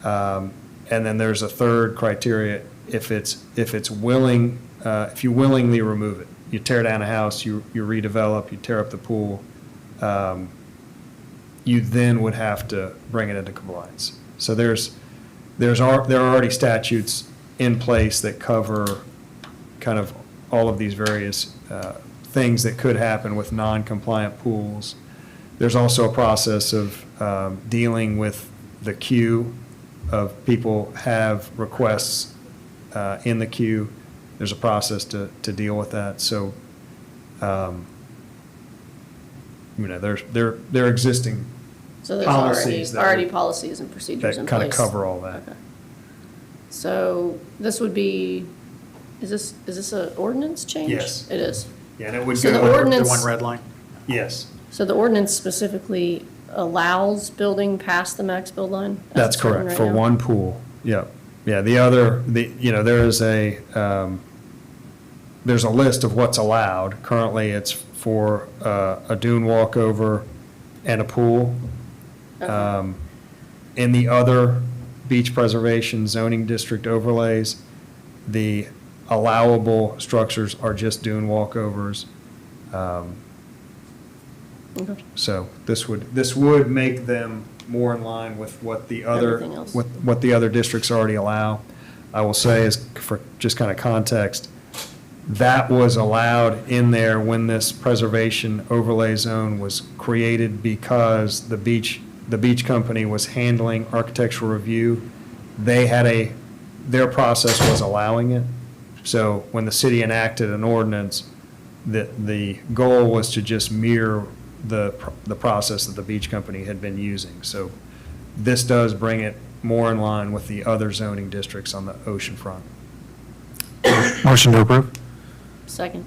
And then there's a third criteria, if it's willing, if you willingly remove it. You tear down a house, you redevelop, you tear up the pool, you then would have to bring it into compliance. So there are already statutes in place that cover kind of all of these various things that could happen with non-compliant pools. There's also a process of dealing with the queue of people have requests in the queue. There's a process to deal with that. So, there are existing
so there's
policies that
already
would-
policies and procedures in
that
place.
kind of cover all that.
Okay. So this would be, is this an ordinance change?
Yes.
It is.
Yeah, and it would
So the
go,
ordinance-
The one red line?
yes,
So the ordinance specifically allows building past the max build line? as
that's
it's written
correct,
right
for
now?
one pool. Yep. Yeah, there is there's a list of what's allowed. Currently, it's for a dune walkover and a pool.
Okay.
In the other beach preservation zoning district overlays, the allowable structures are just dune walkovers.
Okay.
So this would make them more in line with what the other,
Everything else.
what the other districts already allow. I will say, is for just kind of context, that was allowed in there when this preservation overlay zone was created because the beach company was handling architectural review. They had their process was allowing it. So when the city enacted an ordinance, the goal was to just mirror the process that the beach company had been using. So this does bring it more in line with the other zoning districts on the ocean front.
Motion to approve?
Second.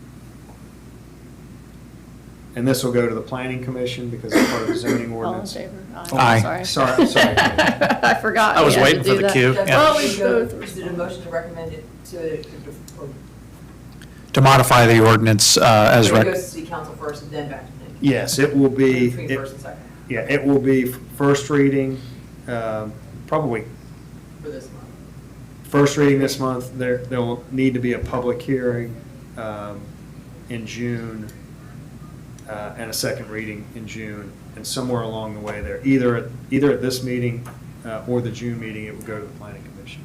And this will go to the planning commission because it's part of the zoning
All in
ordinance.
favor?
Aye.
Sorry.
Sorry.
I forgot.
I was
we had to
waiting for
do
the
that.
cue. Yeah.
Well, we go through.
Is it a motion to recommend it to, or
To modify the ordinance as
so it
rec.
goes to city council first and then back to planning?
Yes, it will be.
Between first and second
Yeah, it will be first reading, probably
for this month.
first reading this month. There'll need to be a public hearing in June, and a second reading in June, and somewhere along the way there, either at this meeting or the June meeting, it will go to the planning commission.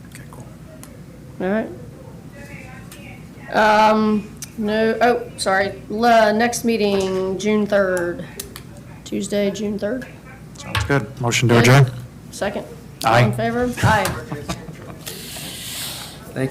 Okay, cool.
All right. No, oh, sorry. Next meeting, June 3rd. Tuesday, June 3rd.
Sounds good. Motion to adjourn?
Second.
Aye.
All in favor? Aye.